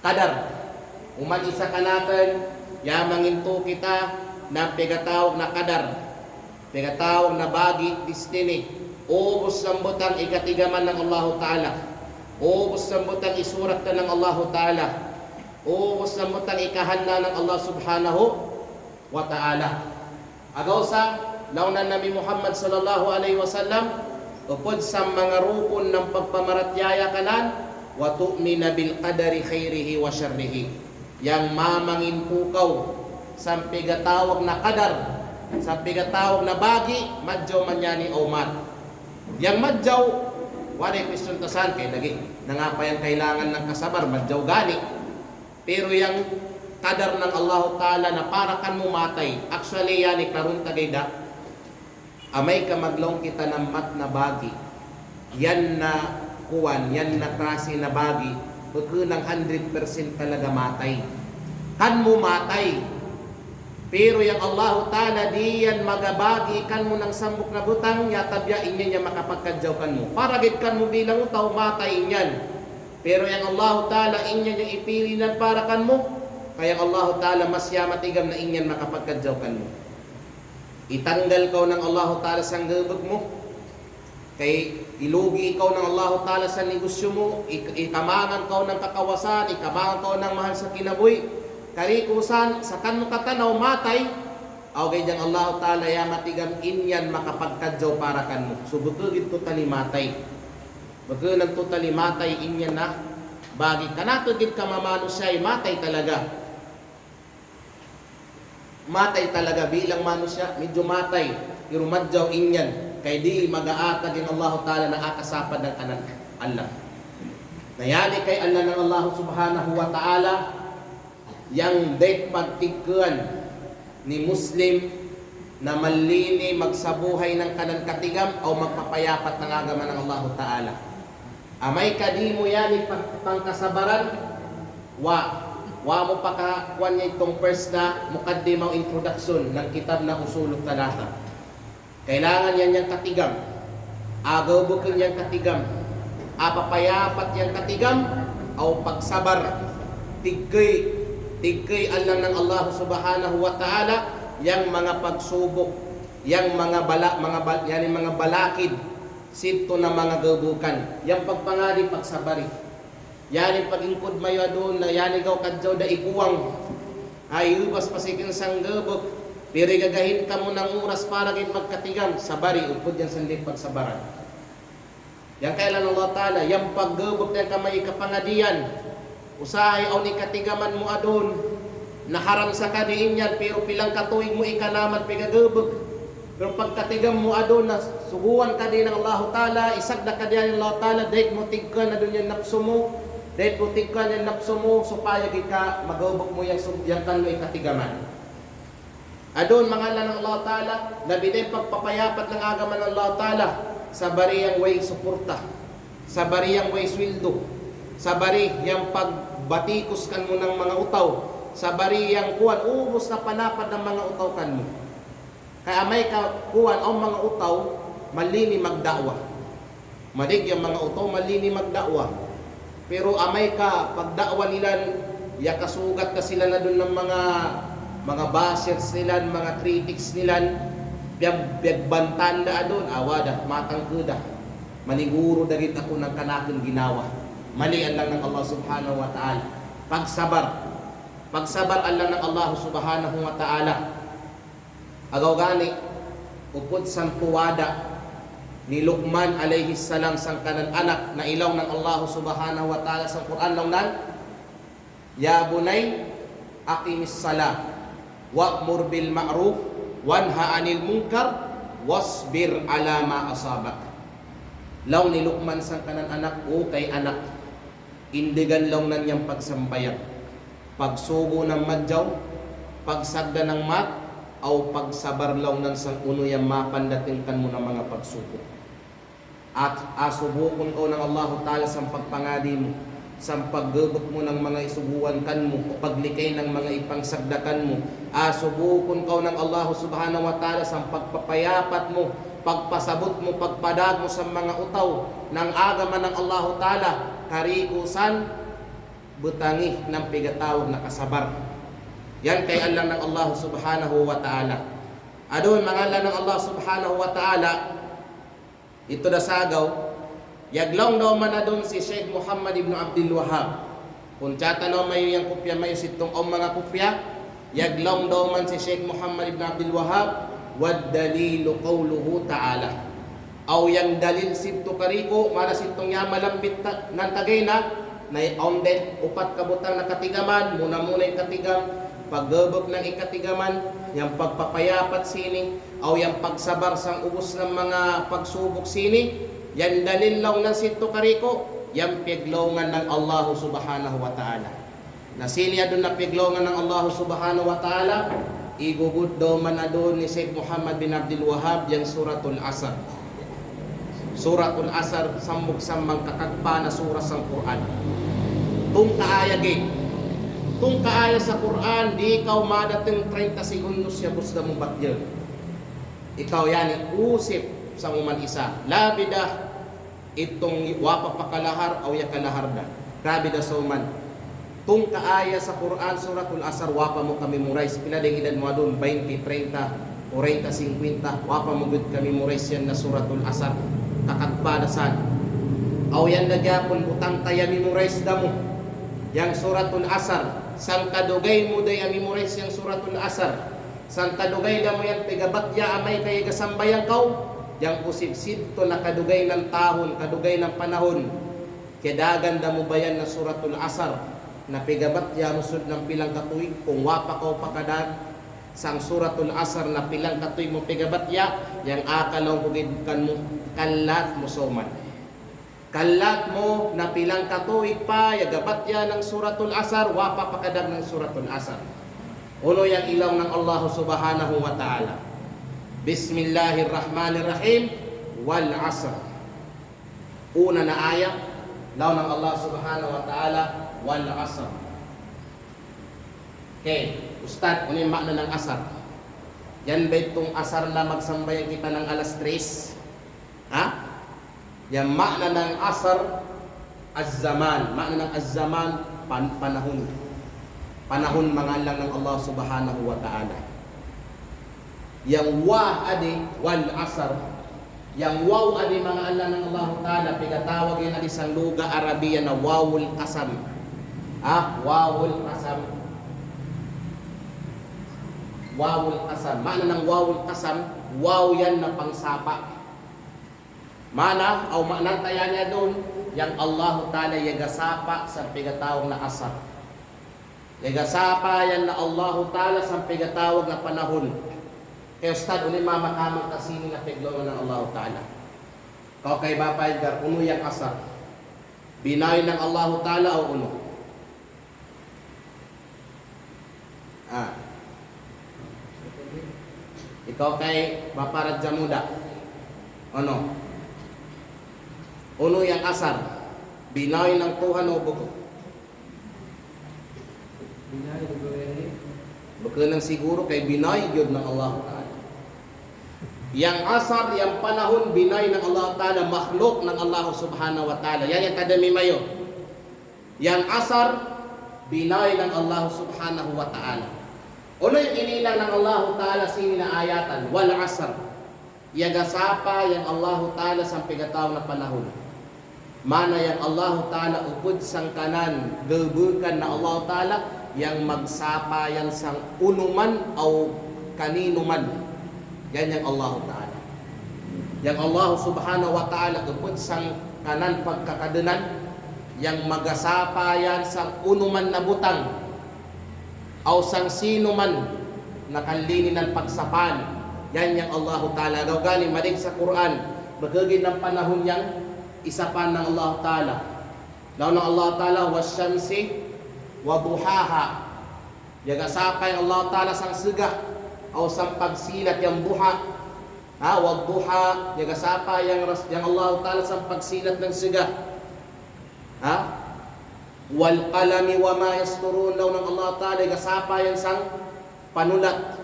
Kadar, umanisa ka natin, yamanginto kita, na pegatawag na kadar, pegatawag na bagi, destiny, ubos ng butang ikatigaman ng Allah Ta'ala, ubos ng butang isurat na ng Allah Ta'ala, ubos ng butang ikahanda ng Allah Subhanahu wa Ta'ala. Agaw sa launan Nabi Muhammad sallallahu alaihi wasallam, upod sa mga rupon ng pagpamaratyaya kanan, wa tu'mina bil qadari khairihi wa syarrihi. Yang mamangin pukaw sa pigatawag na kadar, sa pigatawag na bagi, madjaw man yani o mat. Yang madjaw, wala question tasan kay lagi nangapayan kailangan ng kasabar, madjaw gani. Pero yang kadar ng Allah Ta'ala na para kan mo matay, actually yani karon tagay da, amay ka maglong kita ng mat na bagi, yan na kuwan, yan na klase na bagi, pagkunang 100% talaga matay. Kan mo matay, Pero yang Allah Ta'ala diyan magabagi kan mo ng sambok na butang, yatabyain niya makapagkadyaw kan mo. Para gid kan mo bilang utaw, matay niyan. Pero yang Allah Ta'ala inyan yung ipilinan para kan mo, kaya Allah Ta'ala mas yamatigam na inyan makapagkadyaw kan mo. Itanggal ka ng Allah Ta'ala sa gabag mo, kay ilugi ikaw ng Allah Ta'ala sa negosyo mo, ikamangan ka ng kakawasan, ikamangan ka ng mahal sa kinabuhi, karikusan sa kanmo katanaw matay, aw gayang Allah Ta'ala ya matigam inyan makapagkadyaw para kanmo. So bukugid totally matay. Bukugid ng totally matay inyan na bagi kanato gid ka mamano siya, matay talaga. Matay talaga bilang manusya, medyo matay. Pero madyaw inyan kay di magaatag in Allah Ta'ala na akasapad ng kanan Allah. Nayali kay Allah ng Allah Subhanahu wa Ta'ala yang date pagtikuan ni Muslim na malini magsabuhay ng kanan katigam o magpapayapat ng agaman ng Allah Ta'ala. Amay kadimo yan pangkasabaran, wa mo pakakuan niya itong first na mukaddimaw introduction ng kitab na Usulul Thalatha. Kailangan yan yung katigam, agaw bukil yan katigam, apapayapat yan katigam, o pagsabar, tigkay alam ng Allah Subhanahu wa Ta'ala yang mga pagsubok, yang mga balakid sito na mga gabukan, yang pagpangari pagsabari, yan yung pagingkod mayo doon na yan ikaw kadyaw da ikuwang ay ubas pasikin sang gabok, pero gagahin ka mo ng oras para kayo magkatigam, sabari upod yan sandi pagsabaran. Yang kailan Allah Ta'ala yang paggabok na kamay kapangadian, usahay aw ni katigaman mo adon naharam sa kadiin yan, pero pilang katuig mo ikanaman pigagabog, pero pagkatigam mo adon na subuan ka din ng Allah Ta'ala, isag na ka din ng Allah Ta'ala, dahil mo tigkan na doon yung napso mo, dahil mo tigkan yung napso mo, supaya ka magabog mo yung kan mo ikatigaman adon mga ng Allah Ta'ala, labi din pagpapayapat ng agaman ng Allah Ta'ala sa bariyang way suporta, sa bariyang way sweldo, sa bari yang pagbatikos kan mo ng mga utaw, sa bari yang kuwan ubos na panapad ng mga utaw kan mo. Kaya may kuwan o mga utaw malini magdakwa, madig yung mga utaw malini magdakwa, pero amay ka pagdakwa nila ya kasugat ka sila na dun ng mga bashers nila, mga critics nila, biyagbantan da adun, awada matangkuda maniguro dagit ako ng kanakin ginawa. Malian lang ng Allah Subhanahu wa Ta'ala. Pagsabar lang ng Allah Subhanahu wa Ta'ala. Agaw gani, upod sang tuwada ni Luqman alayhi salam sang kanan anak na ilaw ng Allah Subhanahu wa Ta'ala sa Quran lang nan, ya bunay, aqimis salah, wa'mur bil ma'ruf, wanha anil munkar, wasbir ala ma asabak. Law ni Luqman sang kanan anak, o kay anak, indigan lang nan niyang pagsambayan, pagsugo ng madyaw, pagsagda ng mat, o pagsabar lang nan sang uno yung mapandating kan mo ng mga pagsugo. At asubukon ko ng Allah Ta'ala sa pagpangadi mo, sa paggabot mo ng mga isubuan kan mo, o paglikay ng mga ipangsagdakan mo, asubukon ko ng Allah Subhanahu wa Ta'ala sa pagpapayapat mo, pagpasabot mo, pagpadag mo sa mga utaw ng agaman ng Allah Ta'ala, karikusan, butangi ng pigatawag na kasabar. Yan kay Allah ng Allah Subhanahu wa Ta'ala. Adon mangalan ng Allah Subhanahu wa Ta'ala, ito na sagaw, yaglaw daw man adon si Sheikh Muhammad ibn Abdul Wahhab. Kung tsata na mayo yung kopya, mayo sitong o mga kopya, yaglaw daw man si Sheikh Muhammad ibn Abdul Wahhab, wad dalilu qawluhu ta'ala. Aw yang dalil sito kariko, mara sitong ya malambit nan tagay na onden upat kabutang nakatigaman, muna yung katigam, paggabog ng ikatigaman, yung pagpapayapat sini, aw yung pagsabar sang ubos ng mga pagsubok sini, yan dalil lang ng sito kariko, yan piglongan ng Allah Subhanahu wa Ta'ala. Na sini adun na piglongan ng Allah Subhanahu wa Ta'ala, igugud daw man adun ni Sheikh Muhammad bin Abdul Wahhab yang Suratul Asr. Suratul Asr sambog samang kakagpa na sura sang Quran. Tung kaayagi, tung kaaya sa Quran, di ikaw madating 30 segundos siya gusto mong batyan. Ikaw yani usip sa uman isa. Labida itong wapa pakalahar o yakalahar na. Grabe da sa uman. Tung kaaya sa Quran, suratul Asr, wapa mo kami memorize. Pila ding edad mo doon? 20, 30, 40, 50. Wapa mo gud kami memorize yan na suratul Asr. Kakatpadasan. Aw yan na gyapon butang taya memorize da mo. Yang suratul Asr. Sang kadugay mo day memorize yang suratul Asr. Sang kadugay da mo yan pigabatya amay kay gasambayan kaw. Yang usib-sib to na kadugay ng tahon, kadugay ng panahon. Kedagan da mo bayan na suratul Asr. Na pigabatya musud ng pilang katuig kung wapa kaw pakadag sang suratul Asr na pilang katuig mo pigabatya, yang akalaw kugidkan mo kalat mo soman. Kalat mo na pilang katuig pa yagabatya ng suratul Asr, wapa pakadag ng suratul Asr. Uno yang ilaw ng Allah subhanahu wa ta'ala. Bismillahirrahmanirrahim. Wal asr. Una na ayat law ng Allah subhanahu wa ta'ala, wal asr. Okay, Ustad, ano yung makna ng asar? Yan ba itong asar na magsambayan kita ng alas 3? Ha? Yan makna ng asar, az-zaman. Makna ng az-zaman, panahon. Panahon mga lang ng Allah subhanahu wa ta'ala. Yang wa adi wal asr, yang waw adi mga Allah ng Allah ta'ala, pigatawag yan adi sa luga Arabiya na wawul qasam. Wawul qasam. Wawul qasam. Maana ng wawul qasam, waw yan na pangsapa. Mana o maknang taya niya doon, yang Allah ta'ala yagasapa sa pigatawag na asar. Yagasapa yan na Allah ta'ala sa pigatawag na panahon. Kaya Ustad, ulit mamakamang kasini na piglongan ng Allah ta'ala. Kau kay Bapa Edgar, uno yang asar. Binayo ng Allah ta'ala o uno? Ikaw kay Bapa Radja Muda, ano? Uno yang asar. Binayo ng Tuhan o buko? Binayo ng Tuhan. Baka nang siguro kay binayo yun ng Allah ta'ala. Yang asar, yang panahon, binay ng Allah ta'ala, makhluk ng Allah subhanahu wa ta'ala. Yan yung tadami mayo. Yang asar, binay ng Allah subhanahu wa ta'ala. Uno yung inilang ng Allah ta'ala sini na ayatan, wal asr. Yagasapa yang Allah ta'ala sa pigataw na panahon. Mana yang Allah ta'ala upod sang kanan, gabukan na Allah ta'ala, yang magsapa yan sang unuman o kaninuman. Yan yung Allah ta'ala. Yang Allah subhanahu wa ta'ala upod sang kanan pagkakadunan, yang magasapa yan sang unuman na butang o sang sino man nakalini ng pagsapan. Yan yung Allah ta'ala. Gawgali malig sa Quran, bagagin ng panahon yang isapan ng Allah ta'ala. Law ng Allah ta'ala, wasyamsi wa duhaha. Yagasapa yung Allah ta'ala sang siga o sang pagsilat yung buha. Wag duha, yagasapa yung Allah ta'ala sang pagsilat ng siga. Wal qalami wa ma yasturun, daw ng Allah ta'ala, yagasapa yung sang panulat.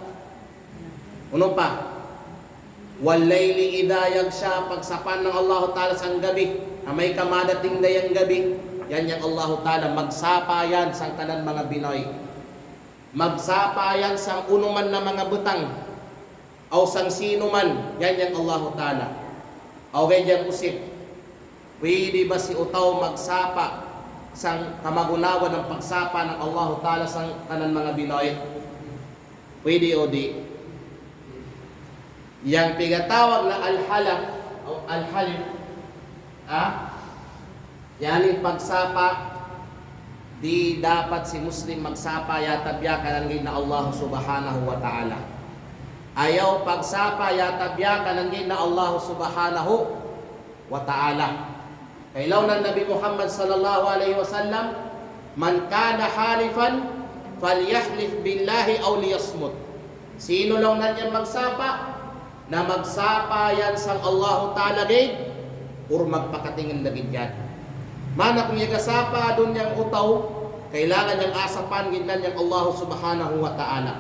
Ano pa? Wal layli idha yagsha, pagsapan ng Allah ta'ala sang gabi, may kamadating na yung gabi. Yan yung Allah ta'ala, magsapa yan sang tanan mga Binoy. Magsapa yan sang unuman na mga butang o sang sino man. Yan yung Allah ta'ala. O ganyan usip, pwede ba si utaw magsapa sang kamagunawa ng pagsapa ng Allah ta'ala sang tanan mga Binoy? Pwede o di? Yang pigatawag na al-halaf o al-halif, yan yung pagsapa, di dapat si Muslim magsapa yatabyakan ang na Allah subhanahu wa ta'ala. Ayaw pagsapa yatabyakan ang na Allah subhanahu wa ta'ala. Kailaw ng Nabi Muhammad sallallahu alaihi wasallam, man kana halifan falyahlif billahi aw liyasmut. Sino lang na niyan magsapa? Na magsapa yan sang Allah ta'ala gid or magpakatingin na gid yan. Mana kung yagasapa doon yang utaw, kailangan niyang asapan gidnan niyang Allah subhanahu wa ta'ala.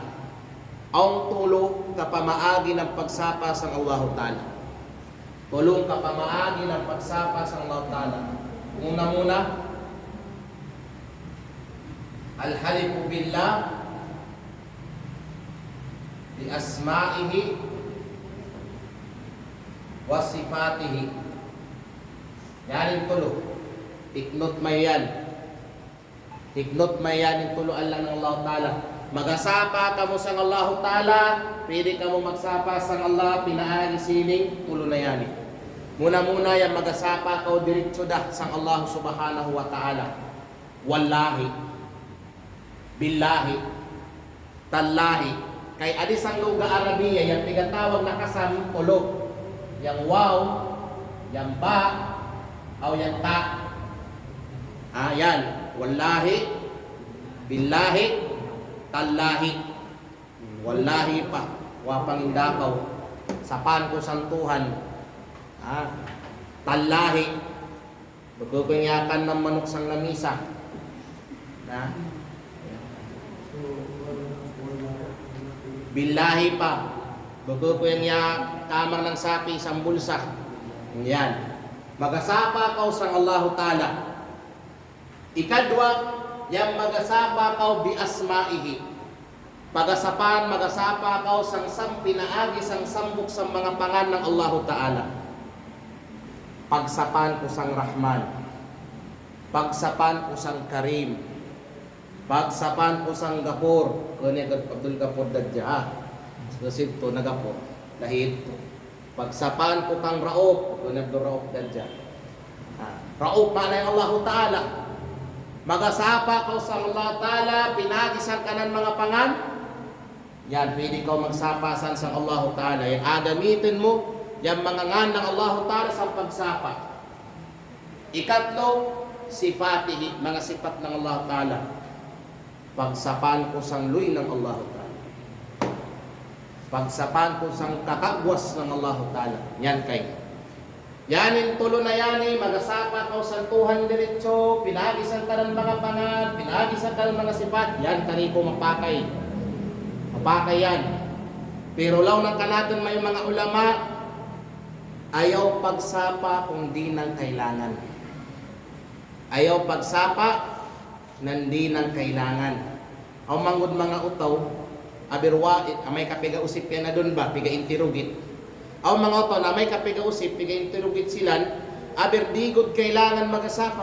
Ang tulo kapamaagi ng pagsapa sa Allah ta'ala. Tulong kapamaagi ng pagsapa sa Allah ta'ala. Muna, al-halifu billah bi asma'ihi wa sifatihi. Yan yung tulo. Tiknot may yan. Tiknot may yan yung tulo Allah ng Allah ta'ala. Magasapa ka mo sa Allah ta'ala, pwede ka mo magsapa sa Allah, pinaagi sining, tulo na yan. Muna yan magasapa ka o diretso dah sa Allah subhanahu wa ta'ala. Wallahi, billahi, tallahi, kay adis ang luga Arabiya, yung tigatawag na kasam, tulo. Yang waw, yang ba, o yang ta. Ayan, wallahi, billahi, tallahi. Wallahi pa, wapang indakaw, sapan ko santuhan. Tallahi, magkukunyakan ng manok sang lamisa. Billahi pa, magkukunya kamang ng sapi isang bulsa. Yan. Magasapa ka sa Allah ta'ala. Ikadwa, yang magasapa ka bi asma'ihi. Pagasapan, magasapa ka sang pinaagi sang sambok sa mga pangan ng Allah ta'ala. Pagsapan ko sang Rahman. Pagsapan ko sang Karim. Pagsapan ko sang Gapur. Kanya Abdul Gapur dadya. Kasi ito na Gapur. Lahit ito. Pagsapan ko kang Rauf. Kanya Abdul Rauf dadya. Rauf mana yung Allah Ta'ala. Magasapa ko sa Allah Ta'ala. Pinagisan ka ng mga pangan. Yan, pwede ka magsapasan sa Allah Ta'ala. Yung agamitin mo yung mga ngan ng Allah Ta'ala sa pagsapa. Ikatlo, sifatihi, mga sifat ng Allah Ta'ala. Pagsapan ko sang luy ng Allah Ta'ala. Pagsapan ko sang kakagwas ng Allah Ta'ala. Yan kay. Yanin tulo na yani, magasapa ka sa tuhan diretso, pinagisan ka ng mga pangan, pinagisan ka ng mga sifat. Yan, tari ko mapakay. Mapakay yan. Pero law ng kanatan may mga ulama, ayaw pagsapa kung di nang kailangan. Ayaw pagsapa nang di nang kailangan. Ang mangod mga utaw, abirwa, may kapiga usip yan na doon ba, piga interugit. Ang mga utaw na may kapiga usip, piga interugit silan, abirdigod kailangan magasapa.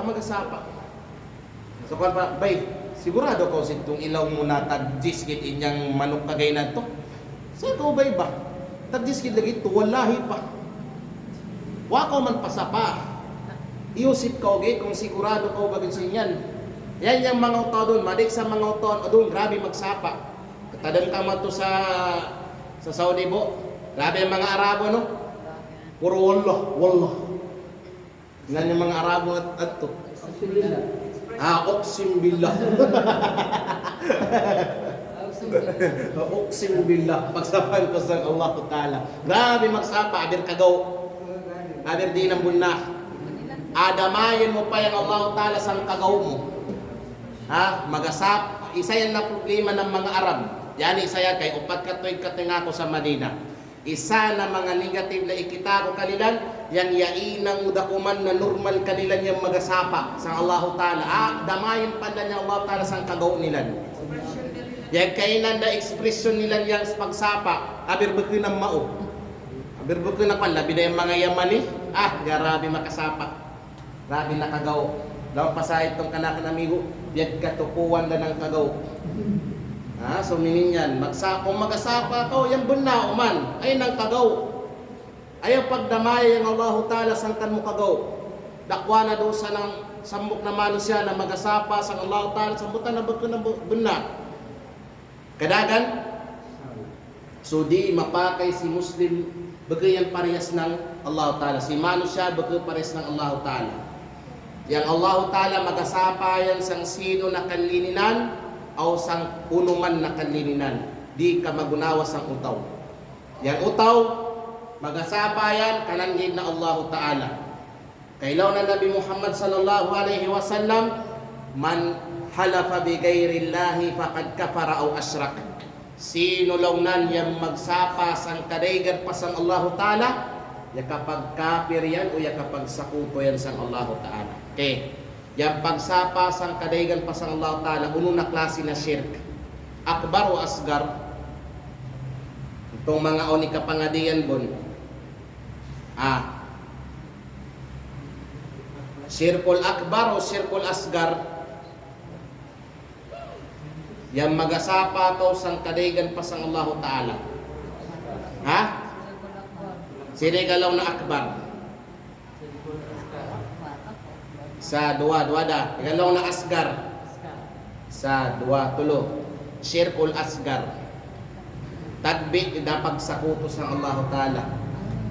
So kung pa, bay, sigurado ko itong ilaw mo na tag-diskit inyang manok kagay na to. So ikaw bay ba? Tag-diskit lagi ito, wallahi pa. Wako man pasapa. Iusip ka okay, kung sigurado ka bagay sa inyan. Yan yung mga utaw doon, madik sa mga utaw doon, grabe magsapa. Katadan ka man to sa Saudi bo. Grabe yung mga Arabo no. Puro wallah. Yan yung mga Arabo at to. Uqsim billah. Uqsim billah. Pagsapan ko sa Allah Ta'ala. Grabe magsapa, abir kagaw. Abir di ng bunna. Adamayin mo pa yung Allah Ta'ala sang kagaw mo. Magasap. Isa yan na problema ng mga Arab. Yan isa yan kay upat katoy katingako sa Madina. Isa na mga negative na ikita ko kanilan, yan yainang udakuman na normal kanilan yung magasapa sa Allah Ta'ala. Damayin pa na niya Allah Ta'ala sang kagaw nilan. Yan kainan na ekspresyon nilan yung pagsapa. Abir bukyo ng mao. Birbuko na kwan, labi na yung mga Yamani. Grabe makasapa. Grabe nakagaw. Daw pasahit tong kanakan amigo, biyag katukuan na ng kagaw. So minin yan, kung magasapa ka, yan bunna uman, ay nang kagaw. Ayaw pagdamay ang Allah Ta'ala sangkan mo kagaw. Dakwa na doon sa ng sambok na manos siya na magasapa sa Allah Ta'ala, sambutan na bagko ng bunna. Kadagan, so di mapakay si Muslim, bagay yan parehas ng Allah Ta'ala. Si Mano siya, bagay parehas ng Allah Ta'ala. Yang Allah Ta'ala magasapa yan sang sino na kanlininan o sang unuman na kanlininan. Di ka magunawa sang utaw. Yang utaw, magasapa yan kanangin na Allah Ta'ala. Kailaw na Nabi Muhammad sallallahu alaihi wasallam, man halafa bi ghairillahi faqad kafara aw asyrak. Sino lang nan yang magsapa sang kadaygan pa sang Allah Ta'ala, ya kapag kafir yan o ya kapag sakuto yan sang Allah Ta'ala. Okay. Yang pagsapa sang kadaygan pa sang Allah Ta'ala, uno na klase na shirk. Akbar o asgar. Itong mga oni kapangadian bon. Syirkul akbar o syirkul asgar. Yang magasapa to sang kadaygan pa sang Allah Ta'ala. Ha? Sinigalaw na akbar. Sa dua da. Igalaw na asgar. Sa dua tulo. Syirkul asgar. Tagbi idapag sakuto sang Allah Ta'ala.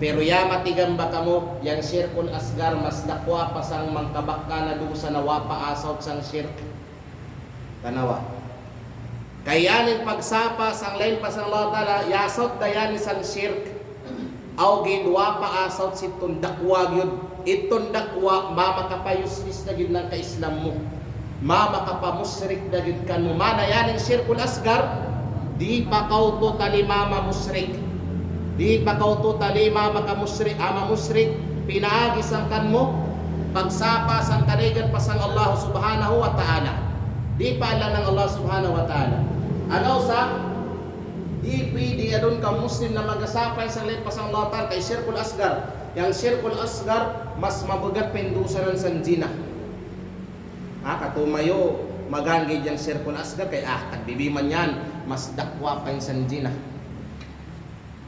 Pero ya matigamba kamo, yang syirkul asgar mas dakwa pa sang mangkabakka na dusa na wapa asaw sang syirk. Tanawa. Kayanin pagsapa sang lain pa sang Allah Ta'ala, yasot dayani sang syirk. Aw gidwa pa asaw si tundakwa gyud. Iton dakwa mama kapayuslis na gyud lang ka Islam mo. Mama kapamusrik na gyud kan mo. Mana yaning syirkul asgar, di pa kaw totally mama musrik. Di pa kaw totally mama ka musrik, ama musrik. Pinaagi sang kan mo pagsapa sang kadaygan pa sang Allah Subhanahu wa Ta'ala. Di pa ala ng Allah Subhanahu wa Ta'ala. Ano sa di pwede adun ka Muslim na magasapay sa lain pa sang Allah Ta'ala kay syirkul asgar. Yang syirkul asgar mas mabugat pendusaran sa zina. Katumayo maganggid yang syirkul asgar kay tagbibiman yan mas dakwa pa yung sa zina.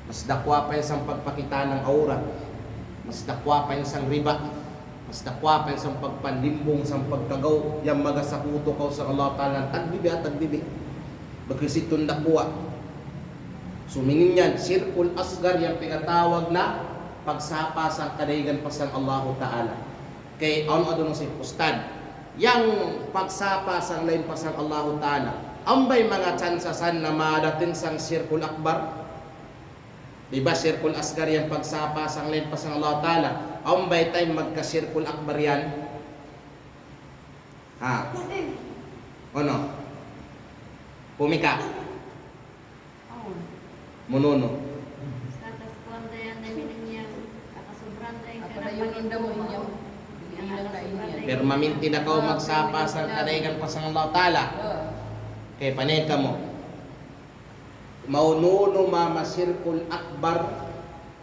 Mas dakwa pa yung sang pagpakita ng aura. Mas dakwa pa yung sang riba. Mas dakwa pa yung sang pagpandimbong, sang pagkagaw, yung magasakuto ka sa Allah Ta'ala. Tagbibi at tagbibi. Bagkisitong dakwa. Sumingin yan, syirkul asgar yung pinatawag na pagsapa sang kadaygan pa sang Allah Ta'ala. Kay ano si Ustad, yung pagsapa sang lain pa sang Allah Ta'ala, ambay mga tsansasan na madating sang syirkul akbar. Diba syirkul asgar yung pagsapa sang lain pa sang Allah Ta'ala, ambay tayo magka-syirkul akbar yan. Ano? Pumika. Mununo. Status kuanda yan na minanyang kakasobran tayo Apa yung inda mo inyong ilang na inyan. Permaminti na kao magsapa sang kadaygan pa sang Allah Ta'ala. Kaya panay ka mo. Maununo mama syirkul akbar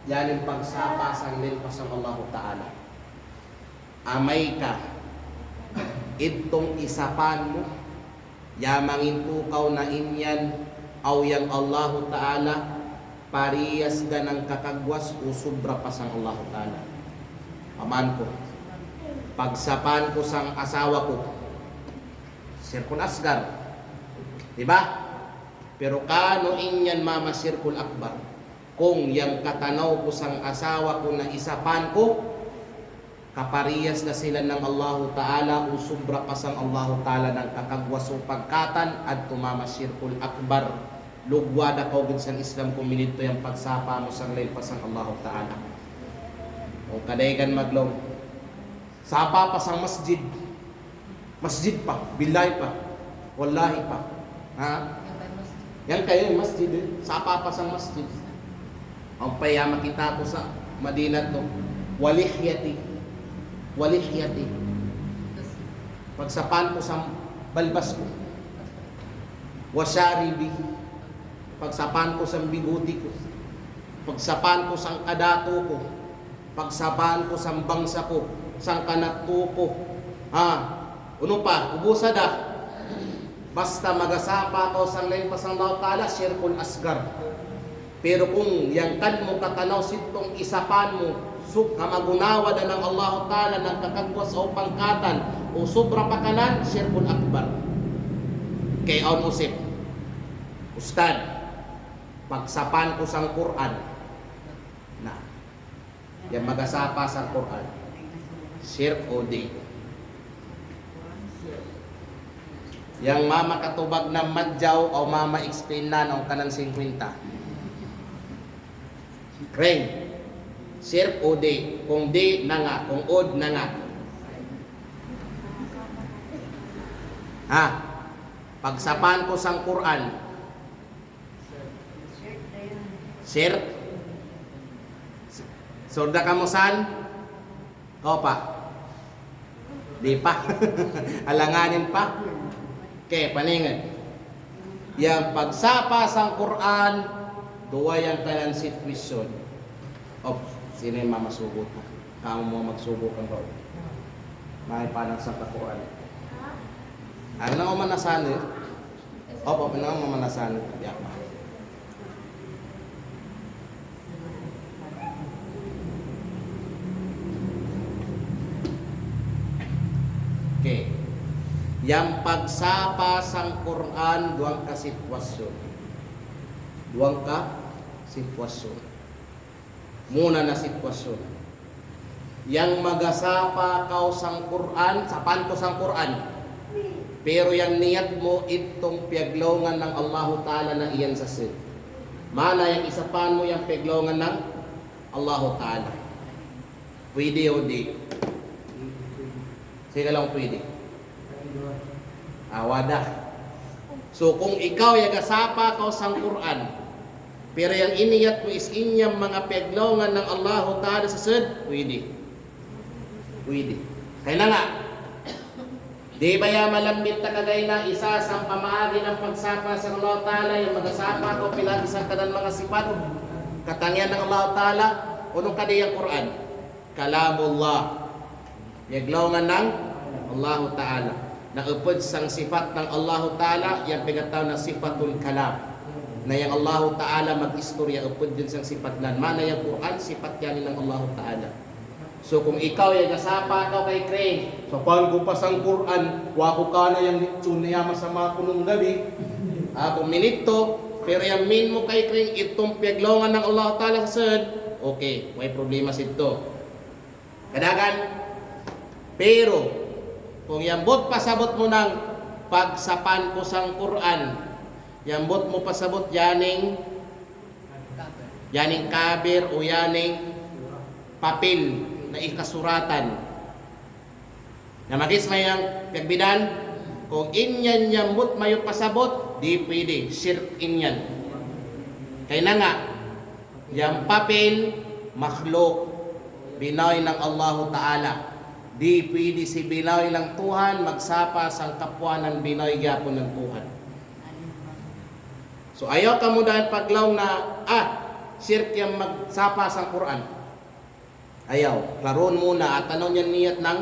yan yung pagsapa sang lin pa sang Allah Ta'ala. Amay ka itong isapan mo yamangin tukaw na inyan aw yang Allah Ta'ala pariyas da ng kakagwas o sobra pa sang Allah Ta'ala. Aman ko pagsapan ko sang asawa ko syirkul asgar, diba? Pero kano inyan mama syirkul akbar kung yang katanaw ko sang asawa ko na isapan ko kapariyas na sila ng Allah Ta'ala o sobra pa sang Allah Ta'ala ng kakagwas o pagkatan at tumama syirkul akbar. Lugwada ka ugod sang Islam kung minito yung pagsapa mo sang lain pa sang Allah Ta'ala. O kadaygan maglong sapa pa sang masjid. Masjid pa, bilay pa, wallahi pa. Yan kayo yung masjid, sapa pa sang masjid. Ang payama kita ko sa Madinah to, walihyati. Pagsapan ko sa balbas ko, wasyaribi. Pagsapan ko sa biguti ko, pagsapan ko sa kadato ko, pagsapan ko sa bangsa ko, sa kanatto ko. Uno pa, ubusa da. Basta magasapa ko sa lain pa sang Allah Ta'ala, syirkul asgar. Pero kung yang kan mo katanaw sitong isapan mo, kamagunawa na ng Allah Ta'ala ng kakagwas o pangkatan o sobra pa kanan, syirkul akbar. Kay on usip, Ustad, pagsapan ko sang Quran na yung magasapa sa Quran syirk o di yang mama katubag na madjaw o mama explain na ng kanang 50 kreng syirk o di kung di na nga kung od na nga Ha? Pagsapan ko sang Quran. Shirt na yun. Shirk. Surda ka mo san? O pa? Di pa. Alanganin pa. Okay, paningin. Yang pagsapa sang Quran, duwa yang tanan sitwasyon. O, sino yung mamasugot na? Kamu mo magsubok ang ko. May panang sa Quran. Ano na ako manasan eh? Opo, ano ako manasan? Yeah. Okay. Yang pagsapa sang Quran, duwang ka sitwasyon. Duwang ka sitwasyon. Muna na sitwasyon. Yang magasapa kau sang Quran, sapan ko sang Quran. Pero yang niyat mo itong piaglongan ng Allah Ta'ala na iyan sa sid. Mana yang isapan mo yung piaglongan ng Allah Ta'ala. Pwede o di? Sila lang pwede. Awada. So kung ikaw yagasapa kau sang Quran, pero yang iniyat mo is inyang mga piaglongan ng Allah Ta'ala sa sid, pwede. Pwede. Kaya na nga, di ba ya malambit na kagay na isa sa pamaagi ng pagsapa sa Allah Ta'ala, yung magasapa ko pilagi sa kanan mga sifat, katangian ng Allah Ta'ala, unong kadiyang Quran, kalamullah, yaglongan ng Allah Ta'ala, naupod sang sifat ng Allah Ta'ala, yung pigataw na sifatul kalam, na yung Allah Ta'ala mag-istorya, upod din sang sifat nan, mana yung Quran, sifat yan ng Allah Ta'ala. So kung ikaw ay nasapa ka kay Craig, so paano ko pa sang Quran, wako ka na yung litsun niya masama ko nung gabi, kung minito, pero yung min mo kay Craig, itong piaglongan ng Allah Ta'ala sa sud, okay, may problema sito. Kadagan, pero kung yambot pasabot mo ng pagsapan ko sang Quran, yambot mo pasabot yaning kabir o yaning papel na ikasuratan na magis mayang kagbidan, kung inyan yambot mayo pasabot, di pwede, shirk inyan. Kaya na nga, yung papel, makhluk, binoy ng Allah Ta'ala. Di pwede si binoy ng Tuhan magsapa sang kapwa ng binoy gyapon ng Tuhan. So ayaw ka mo dahil paglaw na, shirk yung magsapa sang Quran. Ayaw, klaron muna at tanong yan niyat ng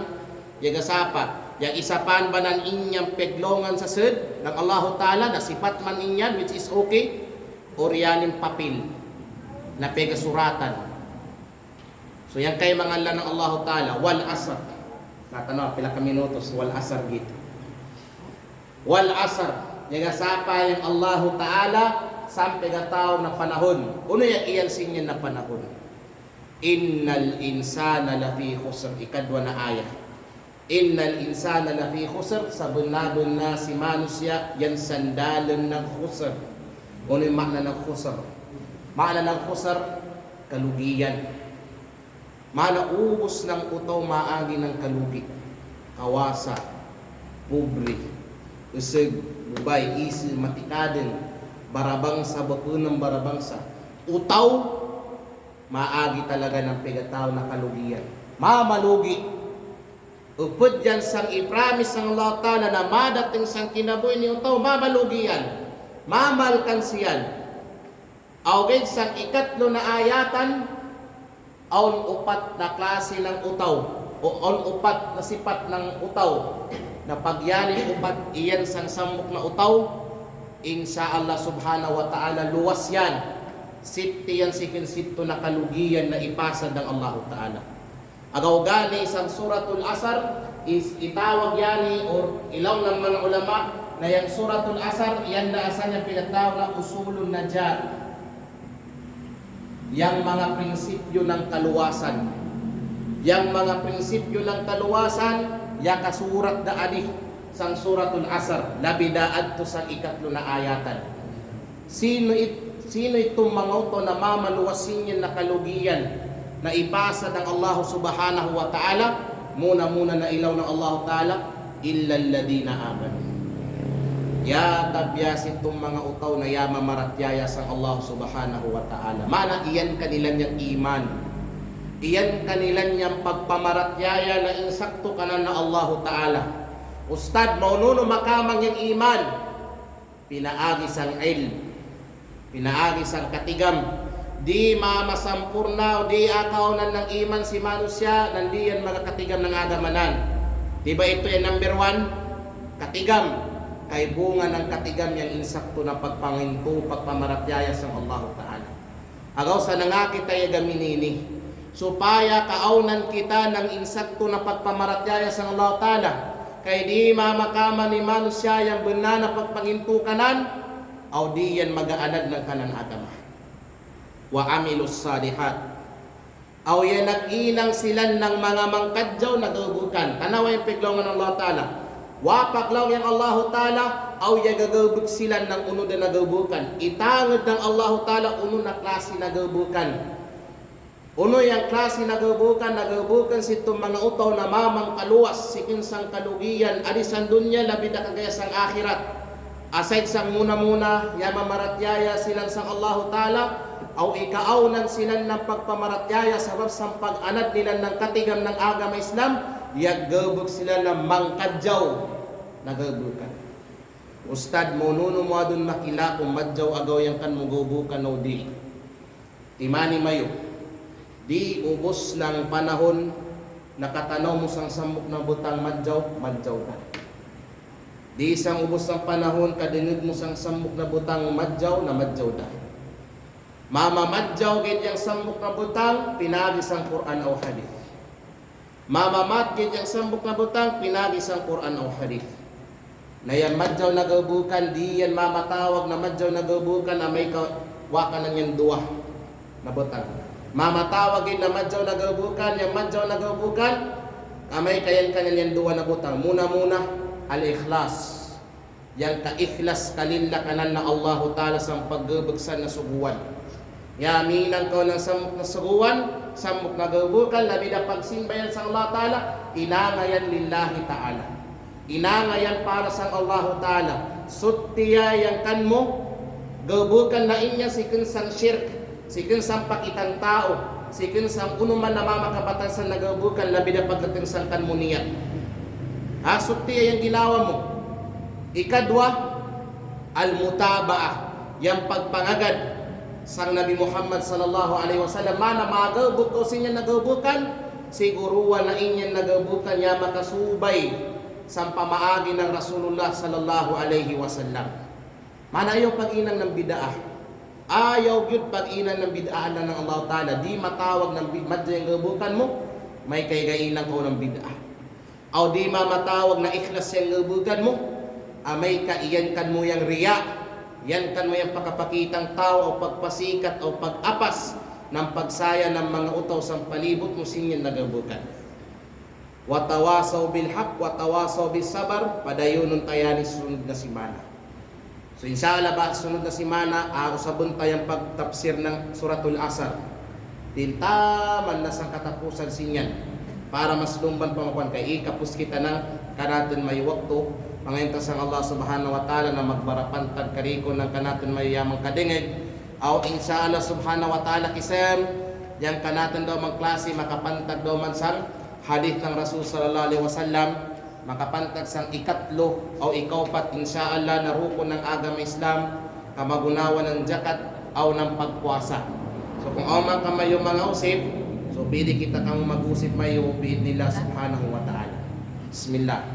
yagasapa. Yang isapan ba ng inyang peglongan sa sud ng Allah Ta'ala na sipat man inyan, which is okay, or yanin papel na pegasuratan. So yan kay mga Allah ng Allah Ta'ala, wal asr. Natanong, pila ka minutos, wal asr gito. Wal asr, yagasapa yung Allah Ta'ala sa pegataw na panahon. Uno yung iyan sinyan na panahon. Innal insana lafi khusr, ikadwa na ayat. Innal insana lafi khusr, sabunadun na si manusia yan sandalan ng khusr. Ano yung makna ng khusr? Makna ng khusr, kalugiyan. Makna ubos ng utaw maagi ng kalugi. Kawasa, pobre, usig, bubay, isi, matikaden, barabangsa, bakunang barabangsa. Utaw, maagi talaga ng pigataw na kalugiyan. Mamalugi. Upod yan sang ipramis ng Allah Ta'ala na madating sang kinabuhi ni utaw, mamalugi yan. Mamalkan siyan. Awagay sang ikatlo na ayatan, aon upat na klase ng utaw, o on upat na sipat ng utaw, na pagyanin upat iyan sang samok na utaw, insya Allah subhanahu wa ta'ala luwas yan. Siti yan sikin sito na kalugiyan na ipasad ng Allah Ta'ala. Agaw gani isang suratul asar is itawag yani or ilaw ng mga ulama na yung suratul asar yan na asan yung pinatawag na usulun najat. Yang mga prinsipyo ng kaluwasan. Yang mga prinsipyo ng kaluwasan ya kasurat da adi sang suratul asar labidaad to sa ikatlo na ayatan. Sino itong mga ito na mamaluwasin yan na kalugiyan na ipasa ng Allah subhanahu wa ta'ala? Muna na ilaw ng Allah Ta'ala, illa alladhina amanu. Ya tabyasin itong mga utaw na yama maratyaya sa Allah subhanahu wa ta'ala. Mana iyan kanilan niyang iman. Iyan kanilan niyang pagpamaratyaya na insakto kanan na Allah ta'ala. Ustad, maununo makamang yung iman. Pinaagi sang ilm. Pinaagi sang katigam. Di mamasampurna o di akaunan ng iman si manusya, nandiyan mga katigam ng agamanan. Diba ito yung number 1? Katigam. Kay bunga ng katigam yung insakto na pagpanginto, pagpamaratyaya sa Allah ta'ala. Agaw sa nangakita yung gaminini. Supaya kaaunan kita ng insakto na pagpamaratyaya sa Allah ta'ala. Kay di mamakama ni manusya yung benar na pagpanginto kanan, o di yan mag-aanad ng kanan agama. Wa amilus salihat. Aw yan nag-inang silan ng mga mangkadyaw na gabukan. Tanawa yung piglongan ng Allah Ta'ala. Wapaklaw yung Allah Ta'ala, aw yan gagabuk silan ng unod na gabukan. Itangad ng Allah Ta'ala uno na klase na gabukan. Uno yung klase na gabukan si itong mga utaw na mamang kaluwas, sikin sang kalugian, alisan dunya, labida kagaya sang akhirat. Aside sang muna-muna, yamamaratyaya silang sang Allah Ta'ala, aw ikaaunan silang ng pagpamaratyaya sa sang pag-anad nila ng katigam ng agama Islam, yagabog sila ng mangkadyaw na gabukan. Ustad, mununo mo adun makila kung madyaw agaw yung kan mugubukan o di. Timani mayo, di ubos ng panahon nakatanaw mo sang samok na butang madyaw na. Di isang ubos ng panahon kadinig mo sang samok na butang madyaw na. Mamamadyaw gid yang sambok na butang, pinagis ang Quran o hadith. Mamamat gid yang sambok na butang, pinagis ang Quran o hadith. Na yan madyaw na gabukan, di yan mamatawag na madyaw na gabukan na may waka na yan duwa na butang. Mamatawag gid na madyaw na gabukan, yung madyaw na gabukan, amay kayan yan duwa na butang. Muna, al-ikhlas. Yang ka-ikhlas kalilla kanan na Allah Ta'ala sa paggabagsan na suguan. Yaminan ko ng samok na suguan, samok na gabukan, labi na pagsimbayan sa Allah Ta'ala, inangayan lillahi ta'ala. Inangayan para sa Allah Ta'ala. Sutiya yang kan mo, gabukan na inya sikin sang shirk, sikin sang pakitang tao, sikin sang unuman na mamakabatan sa nagabukan, labi na pagdating sang kan mo niya. Sutiya yung ginawa mo. Ikadwa, al-mutaba'ah, yung pagpangagad sang Nabi Muhammad sallallahu alaihi wasallam. Mana magabuk ko sinya nagabukan, siguro wala inyan nagabukan niya makasubay sa pamaagi ng Rasulullah sallallahu alaihi wasallam. Mana ayaw pag-inang ng bid'ah. Ayaw gyud pag-inang ng bid'ah na ng Allah Ta'ala. Di matawag ng madya yung gabukan mo, may kaygainang ko ng bid'ah. O di mamatawag na ikhlas yung gabukan mo, may kaiyan kan mo yung riya. Yan kan mo yung pagkapakitang tao o pagpasikat o pag-apas ng pagsaya ng mga utaw sa palibot mo sinyan nagabukan. Watawasaw bil haq, watawasaw bis sabar, padayunon tayani sunod na simana. So inshallah ba sunod na simana, usabon tayong pagtapsir ng Suratul Asr. Dintaman na sang katapusan sinyan para mas lumban pamakuan kay ikapus kita ng kanatin may wakto. Pangintas ang Allah subhanahu wa ta'ala na magbarapantag kariko ng kanatin mayayamang kadingig. Aw inshallah subhanahu wa ta'ala kisem, yang kanatin daw magklase makapantag daw man sang hadith ng Rasul sallallahu alaihi wasallam, makapantag sang ikatlo o ikaupat inshallah na rukun ng agama Islam, kamagunawan ng zakat o ng pagpuasa. So kung man ka mayo mga usip, so pili kita kang mag-usip mayo biid nila subhanahu wa ta'ala. Bismillah.